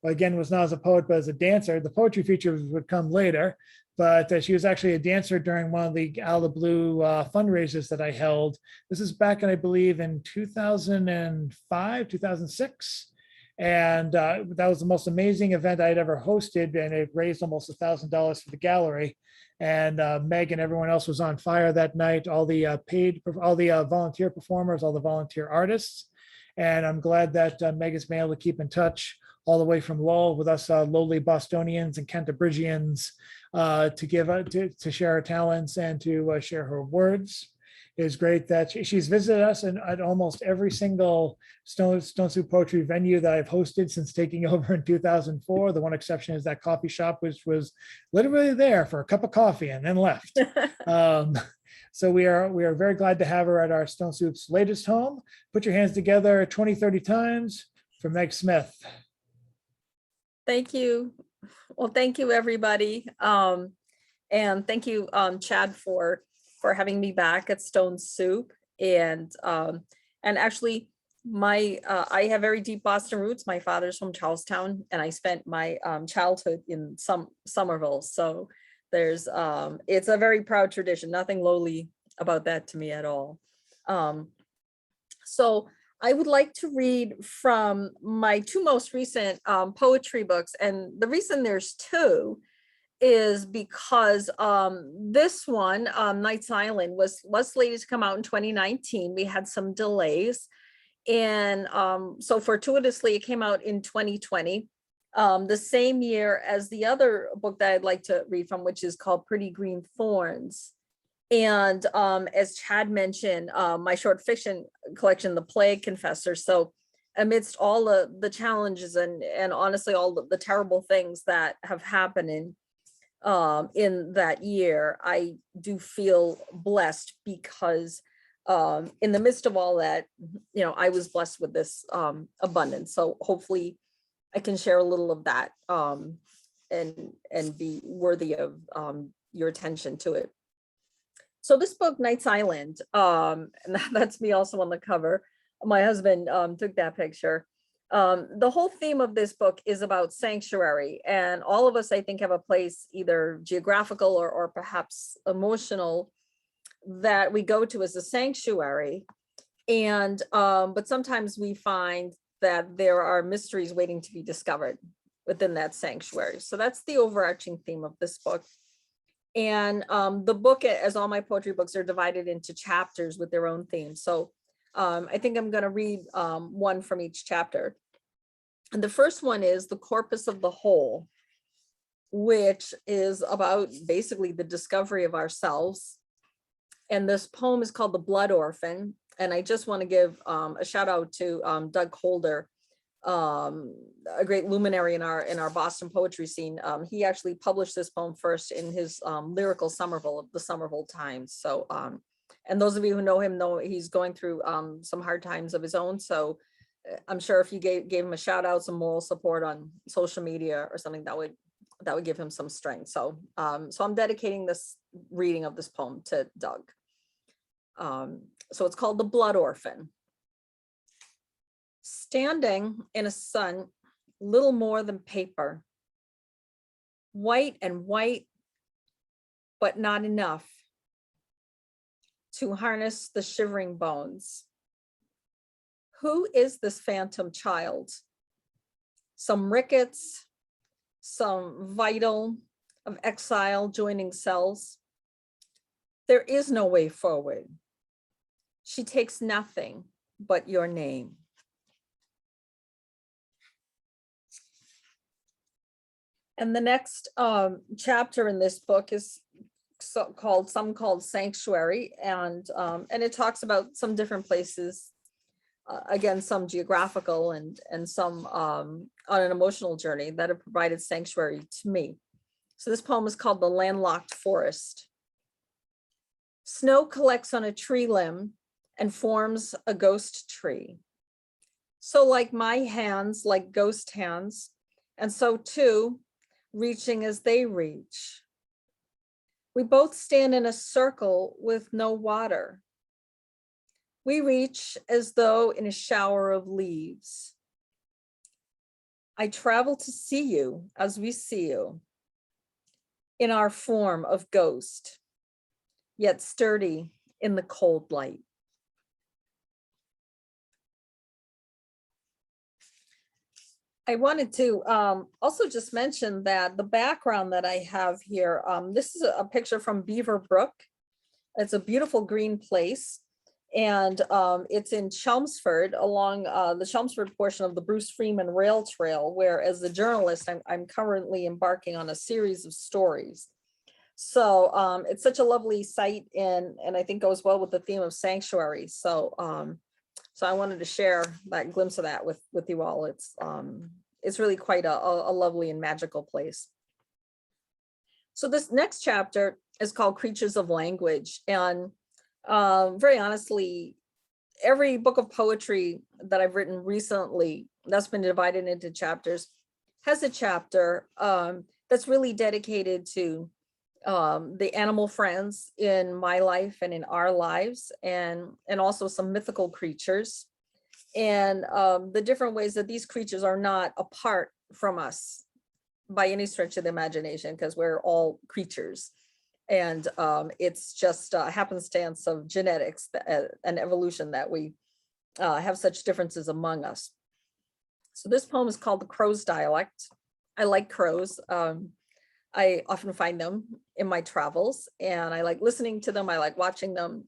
again, was not as a poet, but as a dancer. The poetry features would come later, but she was actually a dancer during one of the Out of the Blue fundraisers that I held. This is back in, I believe, in 2005, 2006. And that was the most amazing event I'd ever hosted, and it raised almost $1,000 for the gallery. And Meg and everyone else was on fire that night. All the volunteer performers, all the volunteer artists. And I'm glad that Meg has been able to keep in touch all the way from Lowell with us lowly Bostonians and Cantabrigians to share her talents and to share her words. It was great that she's visited us at almost every single Stone Soup Poetry venue that I've hosted since taking over in 2004. The one exception is that coffee shop, which was literally there for a cup of coffee and then left. So we are very glad to have her at our Stone Soup's latest home. Put your hands together 20, 30 times for Meg Smith. Thank you. Well, thank you, everybody. And thank you, Chad, for having me back at Stone Soup. And actually, I have very deep Boston roots. My father's from Charlestown, and I spent my childhood in Somerville. So there's it's a very proud tradition. Nothing lowly about that to me at all. So I would like to read from my two most recent poetry books. And the reason there's two is because this one, Knights Island, was slated to come out in 2019. We had some delays. And so fortuitously, it came out in 2020, the same year as the other book that I'd like to read from, which is called Pretty Green Thorns. And as Chad mentioned, my short fiction collection, The Plague Confessor. So amidst all the challenges and honestly, all the terrible things that have happened in that year, I do feel blessed because in the midst of all that, I was blessed with this abundance. So hopefully I can share a little of that and be worthy of your attention to it. So this book, Knights Island, and that's me also on the cover. My husband took that picture. The whole theme of this book is about sanctuary, and all of us, I think, have a place, either geographical or perhaps emotional, that we go to as a sanctuary. And but sometimes we find that there are mysteries waiting to be discovered within that sanctuary. So that's the overarching theme of this book. And the book, as all my poetry books, are divided into chapters with their own themes. So I think I'm going to read one from each chapter. And the first one is The Corpus of the Whole, which is about basically the discovery of ourselves. And this poem is called The Blood Orphan. And I just want to give a shout out to Doug Holder, a great luminary in our Boston poetry scene. He actually published this poem first in his lyrical Somerville of the Somerville Times. So, and those of you who know him know he's going through some hard times of his own. So I'm sure if you gave him a shout out, some moral support on social media or something, that would give him some strength. So, so I'm dedicating this reading of this poem to Doug. So it's called The Blood Orphan. Standing in a sun, little more than paper, white and white, but not enough to harness the shivering bones. Who is this phantom child? Some rickets, some vital of exile joining cells. There is no way forward. She takes nothing but your name. And the next chapter in this book is called Sanctuary, and it talks about some different places, again, some geographical and some on an emotional journey that have provided sanctuary to me. So this poem is called The Landlocked Forest. Snow collects on a tree limb and forms a ghost tree. So like my hands, like ghost hands, and so too, reaching as they reach. We both stand in a circle with no water. We reach as though in a shower of leaves. I travel to see you as we see you, in our form of ghost, yet sturdy in the cold light. I wanted to also just mention that the background that I have here, this is a picture from Beaver Brook. It's a beautiful green place. And it's in Chelmsford, along the Chelmsford portion of the Bruce Freeman Rail Trail, where as a journalist, I'm currently embarking on a series of stories. So it's such a lovely site, and I think goes well with the theme of sanctuary. So so I wanted to share that glimpse of that with you all. It's really quite a lovely and magical place. So this next chapter is called Creatures of Language. And very honestly, every book of poetry that I've written recently that's been divided into chapters has a chapter that's really dedicated to the animal friends in my life and in our lives, and also some mythical creatures, and the different ways that these creatures are not apart from us by any stretch of the imagination, because we're all creatures. And it's just a happenstance of genetics and evolution that we have such differences among us. So this poem is called The Crow's Dialect. I like crows. I often find them in my travels, and I like listening to them. I like watching them.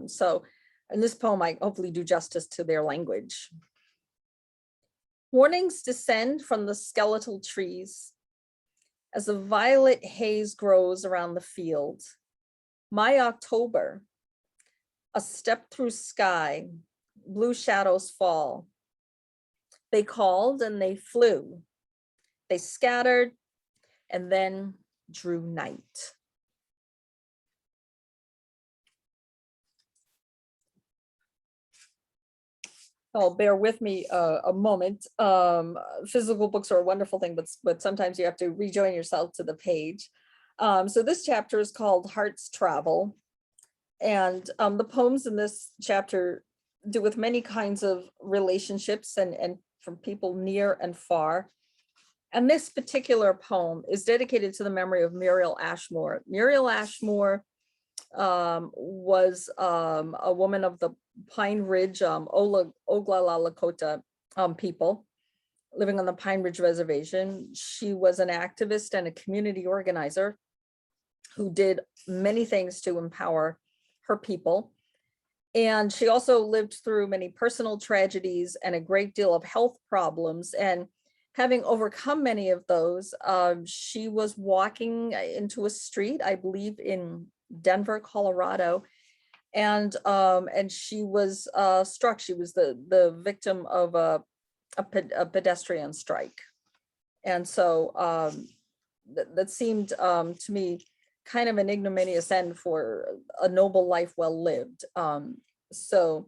So in this poem, I hopefully do justice to their language. Warnings descend from the skeletal trees as the violet haze grows around the field. My October, a step through sky, blue shadows fall. They called and they flew. They scattered and then drew night. Oh, bear with me a moment. Physical books are a wonderful thing, but sometimes you have to rejoin yourself to the page. So this chapter is called Heart's Travel. And the poems in this chapter do with many kinds of relationships and from people near and far. And this particular poem is dedicated to the memory of Muriel Ashmore. Muriel Ashmore was a woman of the Pine Ridge, Oglala Lakota people living on the Pine Ridge Reservation. She was an activist and a community organizer who did many things to empower her people. And she also lived through many personal tragedies and a great deal of health problems. And having overcome many of those, she was walking into a street, I believe in Denver, Colorado, and she was struck. She was the victim of a pedestrian strike. And so that seemed to me kind of an ignominious end for a noble life well lived. So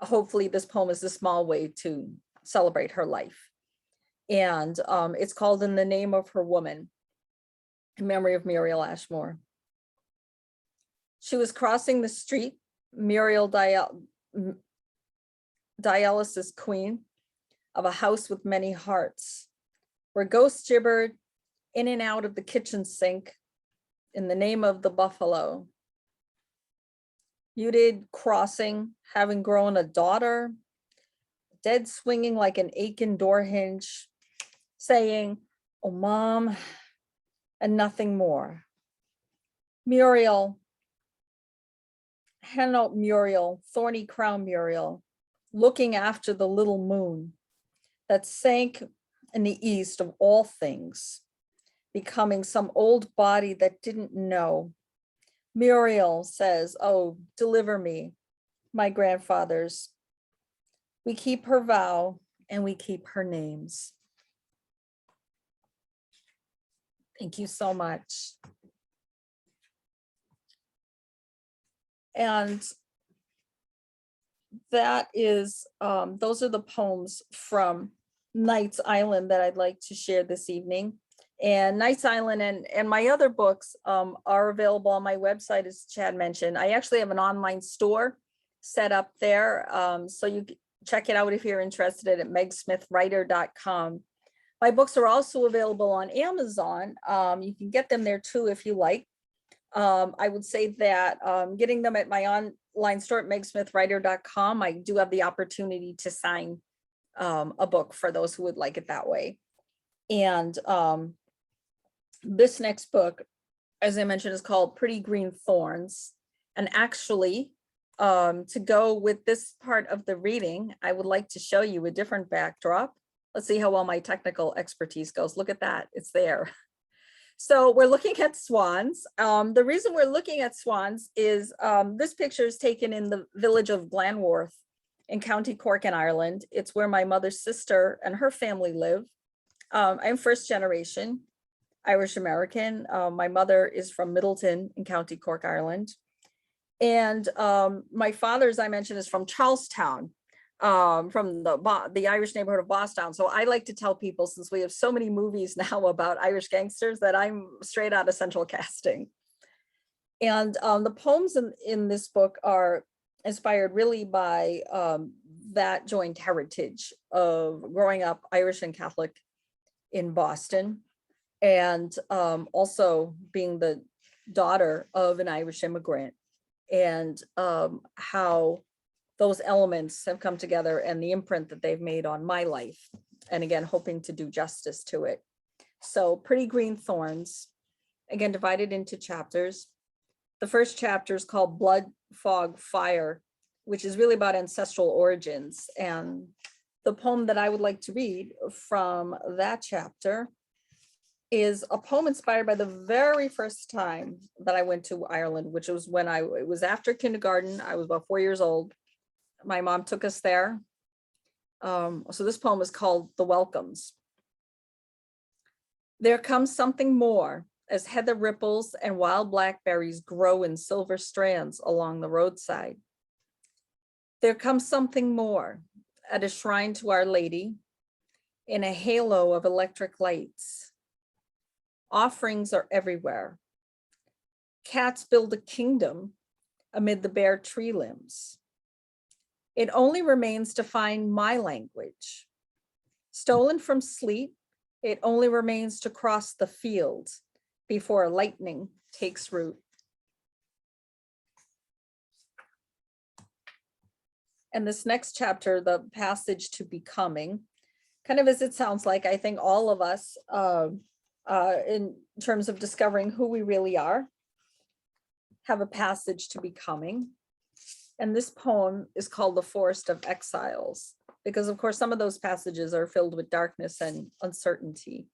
hopefully this poem is a small way to celebrate her life. And it's called In the Name of Her Woman, in memory of Muriel Ashmore. She was crossing the street, Muriel dialysis queen of a house with many hearts, where ghosts gibbered in and out of the kitchen sink in the name of the buffalo. Muted crossing, having grown a daughter, dead swinging like an Aiken door hinge, saying, "Oh, Mom," and nothing more. Muriel, Hennout Muriel, thorny crown Muriel, looking after the little moon that sank in the east of all things, becoming some old body that didn't know. Muriel says, "Oh, deliver me, my grandfathers." We keep her vow and we keep her names. Thank you so much. And that is, those are the poems from Knights Island that I'd like to share this evening. And Knights Island and my other books are available on my website, as Chad mentioned. I actually have an online store set up there. So you can check it out if you're interested at megsmithwriter.com. My books are also available on Amazon. You can get them there too if you like. I would say that getting them at my online store at megsmithwriter.com, I do have the opportunity to sign a book for those who would like it that way. And this next book, as I mentioned, is called Pretty Green Thorns. And actually, to go with this part of the reading, I would like to show you a different backdrop. Let's see how well my technical expertise goes. Look at that, it's there. So we're looking at swans. The reason we're looking at swans is this picture is taken in the village of Glanworth in County Cork in Ireland. It's where my mother's sister and her family live. I'm first generation Irish American. My mother is from Middleton in County Cork, Ireland. And my father, as I mentioned, is from Charlestown, from the Irish neighborhood of Boston. So I like to tell people, since we have so many movies now about Irish gangsters, that I'm straight out of Central Casting. And the poems in this book are inspired really by that joint heritage of growing up Irish and Catholic in Boston, and also being the daughter of an Irish immigrant, and how those elements have come together and the imprint that they've made on my life. And again, hoping to do justice to it. So Pretty Green Thorns, again, divided into chapters. The first chapter is called Blood, Fog, Fire, which is really about ancestral origins. And the poem that I would like to read from that chapter is a poem inspired by the very first time that I went to Ireland, which was when it was after kindergarten. I was about 4 years old. My mom took us there. So this poem is called The Welcomes. There comes something more as heather ripples and wild blackberries grow in silver strands along the roadside. There comes something more at a shrine to Our Lady in a halo of electric lights. Offerings are everywhere. Cats build a kingdom amid the bare tree limbs. It only remains to find my language. Stolen from sleep, it only remains to cross the field before lightning takes root. And this next chapter, the passage to becoming, kind of as it sounds like, I think all of us, in terms of discovering who we really are, have a passage to becoming. And this poem is called The Forest of Exiles, because of course, some of those passages are filled with darkness and uncertainty.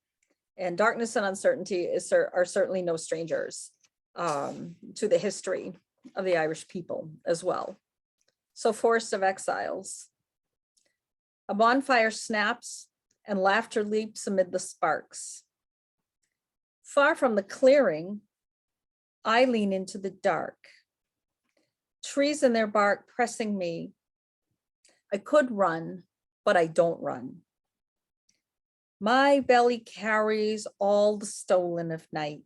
And darkness and uncertainty are certainly no strangers to the history of the Irish people as well. So Forest of Exiles. A bonfire snaps and laughter leaps amid the sparks. Far from the clearing, I lean into the dark. Trees in their bark pressing me. I could run, but I don't run. My belly carries all the stolen of night.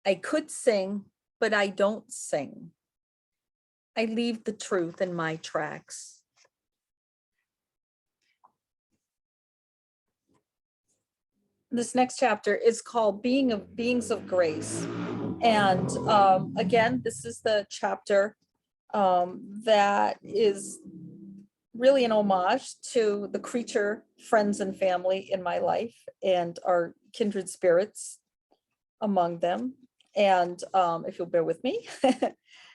I could sing, but I don't sing. I leave the truth in my tracks. This next chapter is called Beings of Grace. And again, this is the chapter that is really an homage to the creature friends and family in my life and our kindred spirits among them. And if you'll bear with me,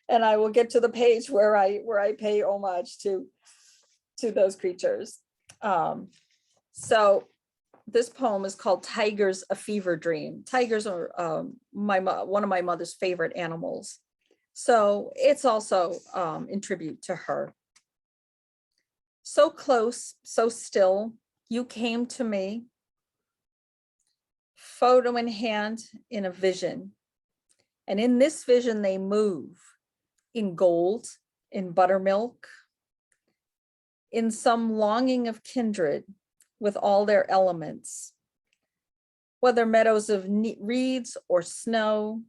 and I will get to the page where I pay homage to those creatures. So this poem is called Tigers, A Fever Dream. Tigers are one of my mother's favorite animals. So it's also in tribute to her. So close, so still, you came to me, photo in hand in a vision. And in this vision, they move in gold, in buttermilk, in some longing of kindred with all their elements, whether meadows of reeds or snow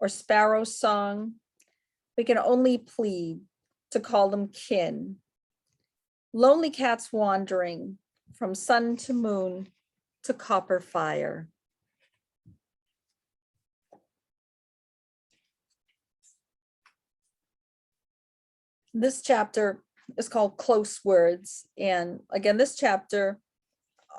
or sparrow song, we can only plead to call them kin. Lonely cats wandering from sun to moon to copper fire. This chapter is called Close Words. And again, this chapter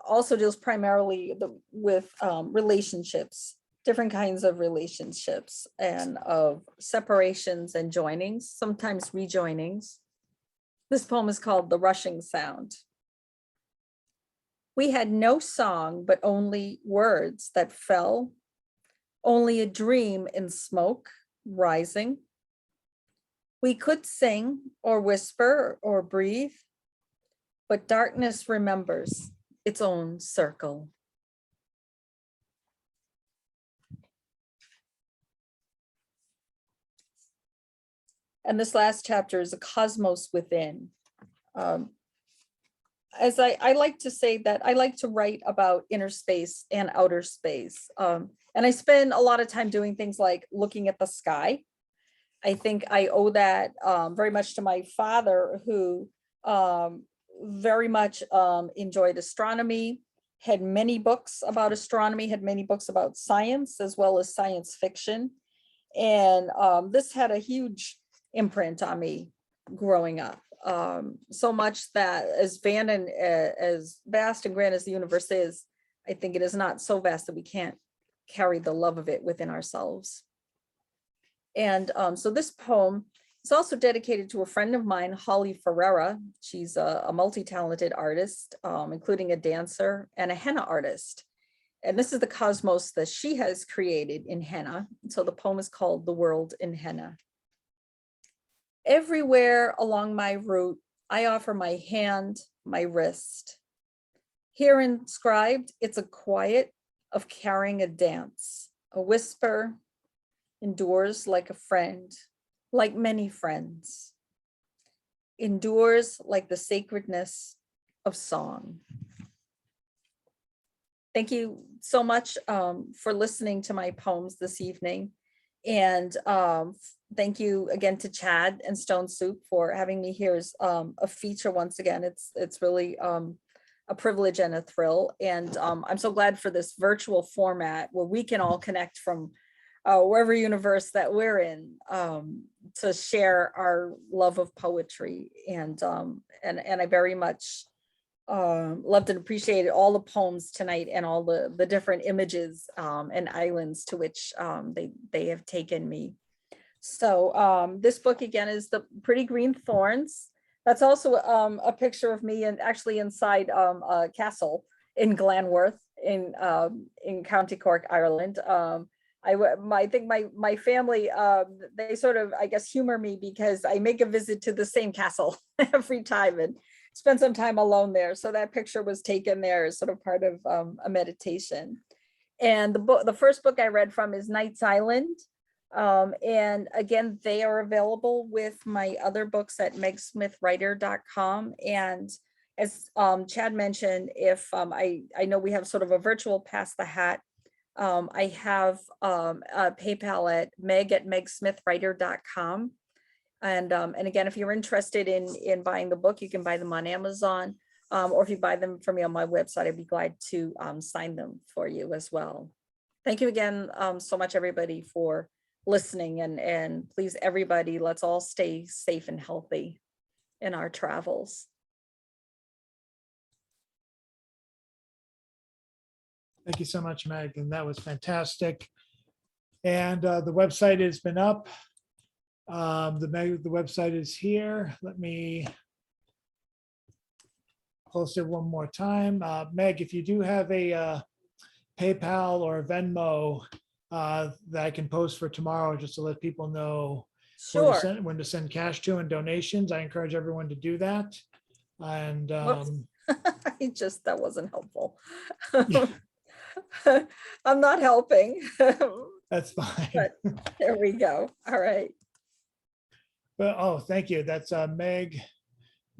also deals primarily with relationships, different kinds of relationships, and of separations and joinings, sometimes rejoinings. This poem is called The Rushing Sound. We had no song, but only words that fell, only a dream in smoke rising. We could sing or whisper or breathe, but darkness remembers its own circle. And this last chapter is a cosmos within. As I like to say that I like to write about inner space and outer space. And I spend a lot of time doing things like looking at the sky. I think I owe that very much to my father, who very much enjoyed astronomy, had many books about astronomy, had many books about science as well as science fiction. And this had a huge imprint on me growing up. So much that as vast and grand as the universe is, I think it is not so vast that we can't carry the love of it within ourselves. And so this poem is also dedicated to a friend of mine, Holly Ferreira. She's a multi-talented artist, including a dancer and a henna artist. And this is the cosmos that she has created in henna. So the poem is called The World in Henna. Everywhere along my route, I offer my hand, my wrist. Here inscribed, it's a quiet of carrying a dance. A whisper endures like a friend, like many friends. Endures like the sacredness of song. Thank you so much for listening to my poems this evening. And thank you again to Chad and Stone Soup for having me here as a feature once again. It's really a privilege and a thrill. And I'm so glad for this virtual format where we can all connect from wherever universe that we're in to share our love of poetry. And I very much loved and appreciated all the poems tonight and all the different images and islands to which they have taken me. So this book again is The Pretty Green Thorns. That's also a picture of me and actually inside a castle in Glanworth in County Cork, Ireland. I think my family, they sort of, I guess, humor me because I make a visit to the same castle every time and spend some time alone there. So that picture was taken there as sort of part of a meditation. And the first book I read from is Knight's Island. And again, they are available with my other books at megsmithwriter.com. And as Chad mentioned, if I know we have sort of a virtual pass the hat, I have a PayPal at meg@megsmithwriter.com. And again, if you're interested in buying the book, you can buy them on Amazon, or if you buy them from me on my website, I'd be glad to sign them for you as well. Thank you again so much, everybody, for listening. And please, everybody, let's all stay safe and healthy in our travels. Thank you so much, Meg, and that was fantastic. And the website has been up. The website is here. Let me post it one more time. Meg, if you do have a PayPal or a Venmo that I can post for tomorrow, just to let people know Sure. when to send cash to and donations, I encourage everyone to do that. And That wasn't helpful. I'm not helping. That's fine. But there we go. All right. But thank you. That's Meg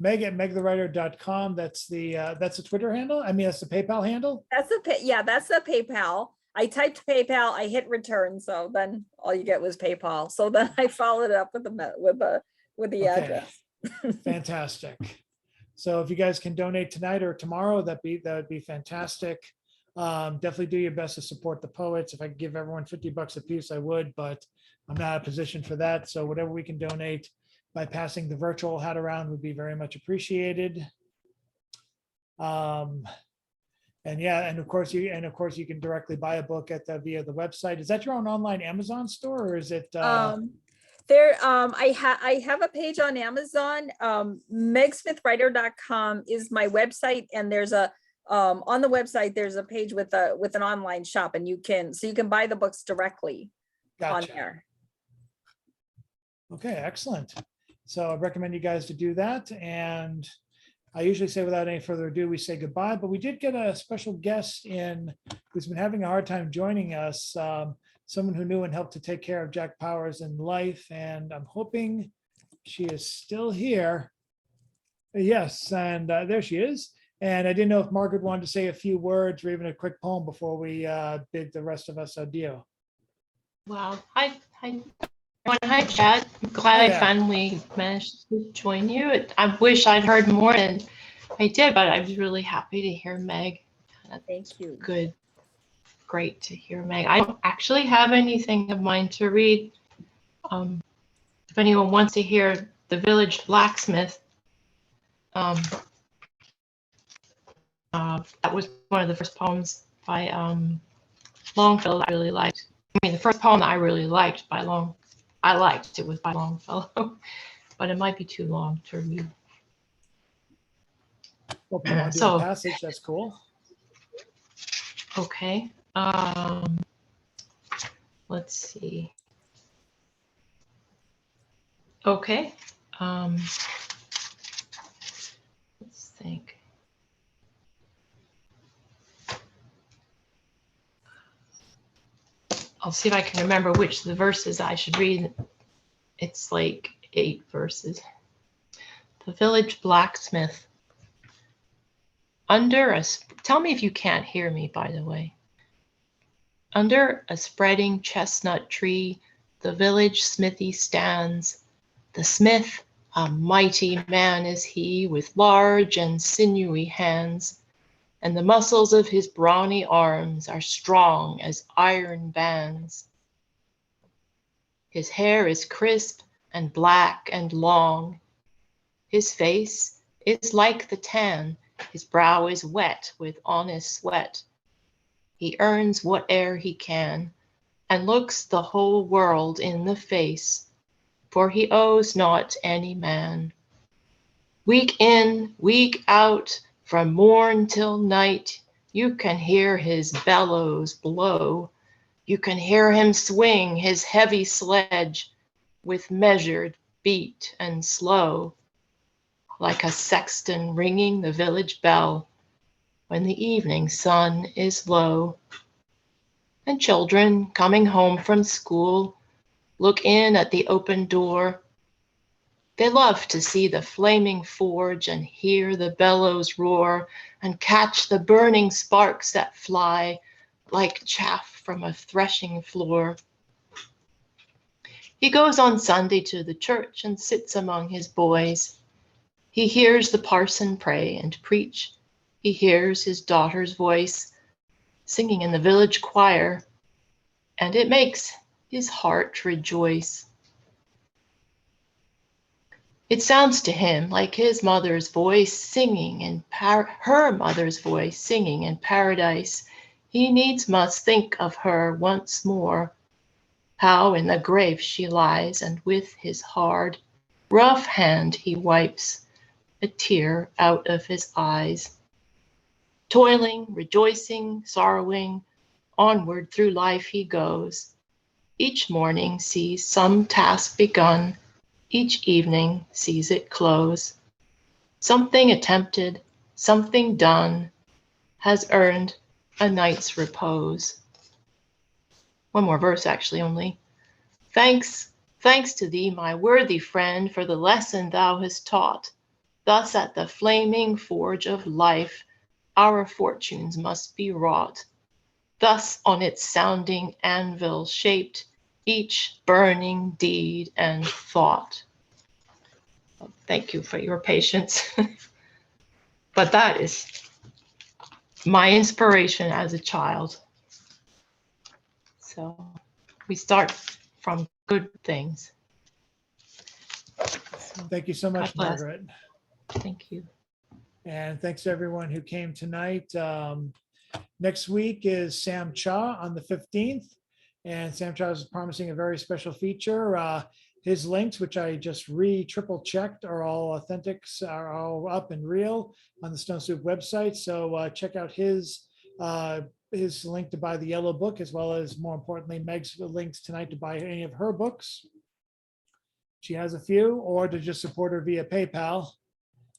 at megthewriter.com. That's the Twitter handle. I mean, that's the PayPal handle. That's the PayPal. I typed PayPal, I hit return, so then all you get was PayPal. So then I followed it up with the address. Fantastic. So if you guys can donate tonight or tomorrow, that would be fantastic. Definitely do your best to support the poets. If I could give everyone $50 a piece, I would, but I'm not in a position for that. So whatever we can donate by passing the virtual hat around would be very much appreciated. And yeah, and of course you can directly buy a book at via the website. Is that your own online Amazon store, or is it? I have a page on Amazon. megsmithwriter.com is my website, and there's a on the website there's a page with an online shop, and you can buy the books directly on there. Okay, excellent. So I recommend you guys to do that. And I usually say, without any further ado, we say goodbye, but we did get a special guest in who's been having a hard time joining us. Someone who knew and helped to take care of Jack Powers in life. And I'm hoping she is still here. Yes, and there she is. And I didn't know if Margaret wanted to say a few words or even a quick poem before we bid the rest of us adieu. Wow. Hi, Chad. I'm glad Hi I there. finally managed to join you. I wish I'd heard more than I did, but I was really happy to hear Meg. Thank you. Good. Great to hear Meg. I don't actually have anything of mine to read. If anyone wants to hear The Village Blacksmith, that was one of the first poems by Longfellow that I really liked. I mean, the first poem that I really liked by it was by Longfellow, but it might be too long to read. Well, if you want to do a passage, that's cool. Okay. Let's see. Okay. Let's think. I'll see if I can remember which of the verses I should read. It's like 8 verses. The Village Blacksmith. Tell me if you can't hear me, by the way. Under a spreading chestnut tree, the village smithy stands. The smith, a mighty man is he, with large and sinewy hands, and the muscles of his brawny arms are strong as iron bands. His hair is crisp and black and long. His face is like the tan. His brow is wet with honest sweat. He earns whate'er he can, and looks the whole world in the face, for he owes not any man. Week in, week out, from morn till night, you can hear his bellows blow. You can hear him swing his heavy sledge with measured beat and slow, like a sexton ringing the village bell when the evening sun is low. And children coming home from school look in at the open door. They love to see the flaming forge and hear the bellows roar and catch the burning sparks that fly like chaff from a threshing floor. He goes on Sunday to the church and sits among his boys. He hears the parson pray and preach. He hears his daughter's voice singing in the village choir, and it makes his heart rejoice. It sounds to him like his mother's voice singing in her mother's voice singing in paradise. He needs must think of her once more, how in the grave she lies, and with his hard, rough hand he wipes a tear out of his eyes. Toiling, rejoicing, sorrowing, onward through life he goes. Each morning sees some task begun, each evening sees it close. Something attempted, something done, has earned a night's repose. One more verse, actually, only. Thanks to thee, my worthy friend, for the lesson thou hast taught. Thus at the flaming forge of life, our fortunes must be wrought. Thus on its sounding anvil shaped, each burning deed and thought. Thank you for your patience. But that is my inspiration as a child. So we start from good things. Thank you so much, God bless. Margaret. Thank you. And thanks to everyone who came tonight. Next week is Sam Cha on the 15th. And Sam Cha is promising a very special feature. His links, which I just triple checked, are all authentic, are all up and real on the Stone Soup website. So check out his link to buy the yellow book, as well as, more importantly, Meg's links tonight to buy any of her books. She has a few, or to just support her via PayPal.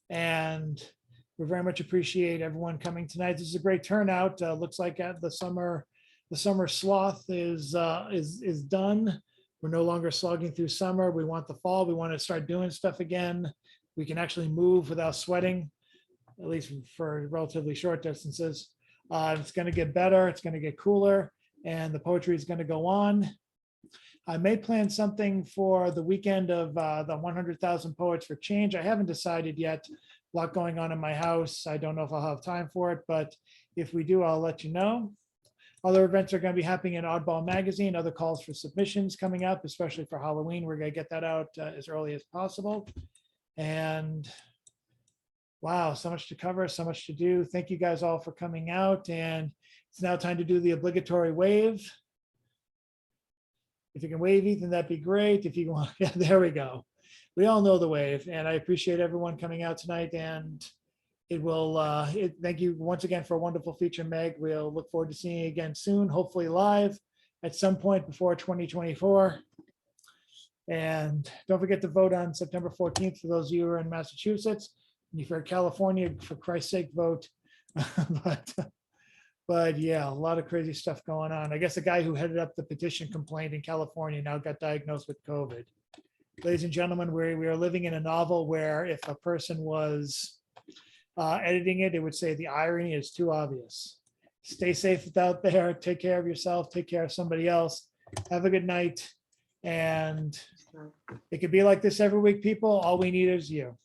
And we very much appreciate everyone coming tonight. This is a great turnout. Looks like the summer sloth is done. We're no longer slogging through summer. We want the fall. We want to start doing stuff again. We can actually move without sweating, at least for relatively short distances. It's going to get better. It's going to get cooler, and the poetry is going to go on. I may plan something for the weekend of the 100,000 Poets for Change. I haven't decided yet. A lot going on in my house. I don't know if I'll have time for it, but if we do, I'll let you know. Other events are going to be happening in Oddball Magazine. Other calls for submissions coming up, especially for Halloween. We're going to get that out as early as possible. And wow, so much to cover, so much to do. Thank you guys all for coming out. And it's now time to do the obligatory wave. If you can wave, Ethan, that'd be great. If you want, yeah, there we go. We all know the wave, and I appreciate everyone coming out tonight. And it will, thank you once again for a wonderful feature, Meg. We'll look forward to seeing you again soon, hopefully live at some point before 2024. And don't forget to vote on September 14th for those of you who are in Massachusetts. And if you're in California, for Christ's sake, vote. But yeah, a lot of crazy stuff going on. I guess the guy who headed up the petition complaint in California now got diagnosed with COVID. Ladies and gentlemen, we are living in a novel where if a person was editing it, it would say the irony is too obvious. Stay safe out there. Take care of yourself. Take care of somebody else. Have a good night. And it could be like this every week, people. All we need is you.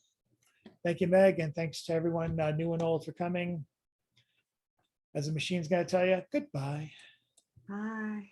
Thank you, Meg. And thanks to everyone, new and old, for coming. As the machine's going to tell you, goodbye. Bye.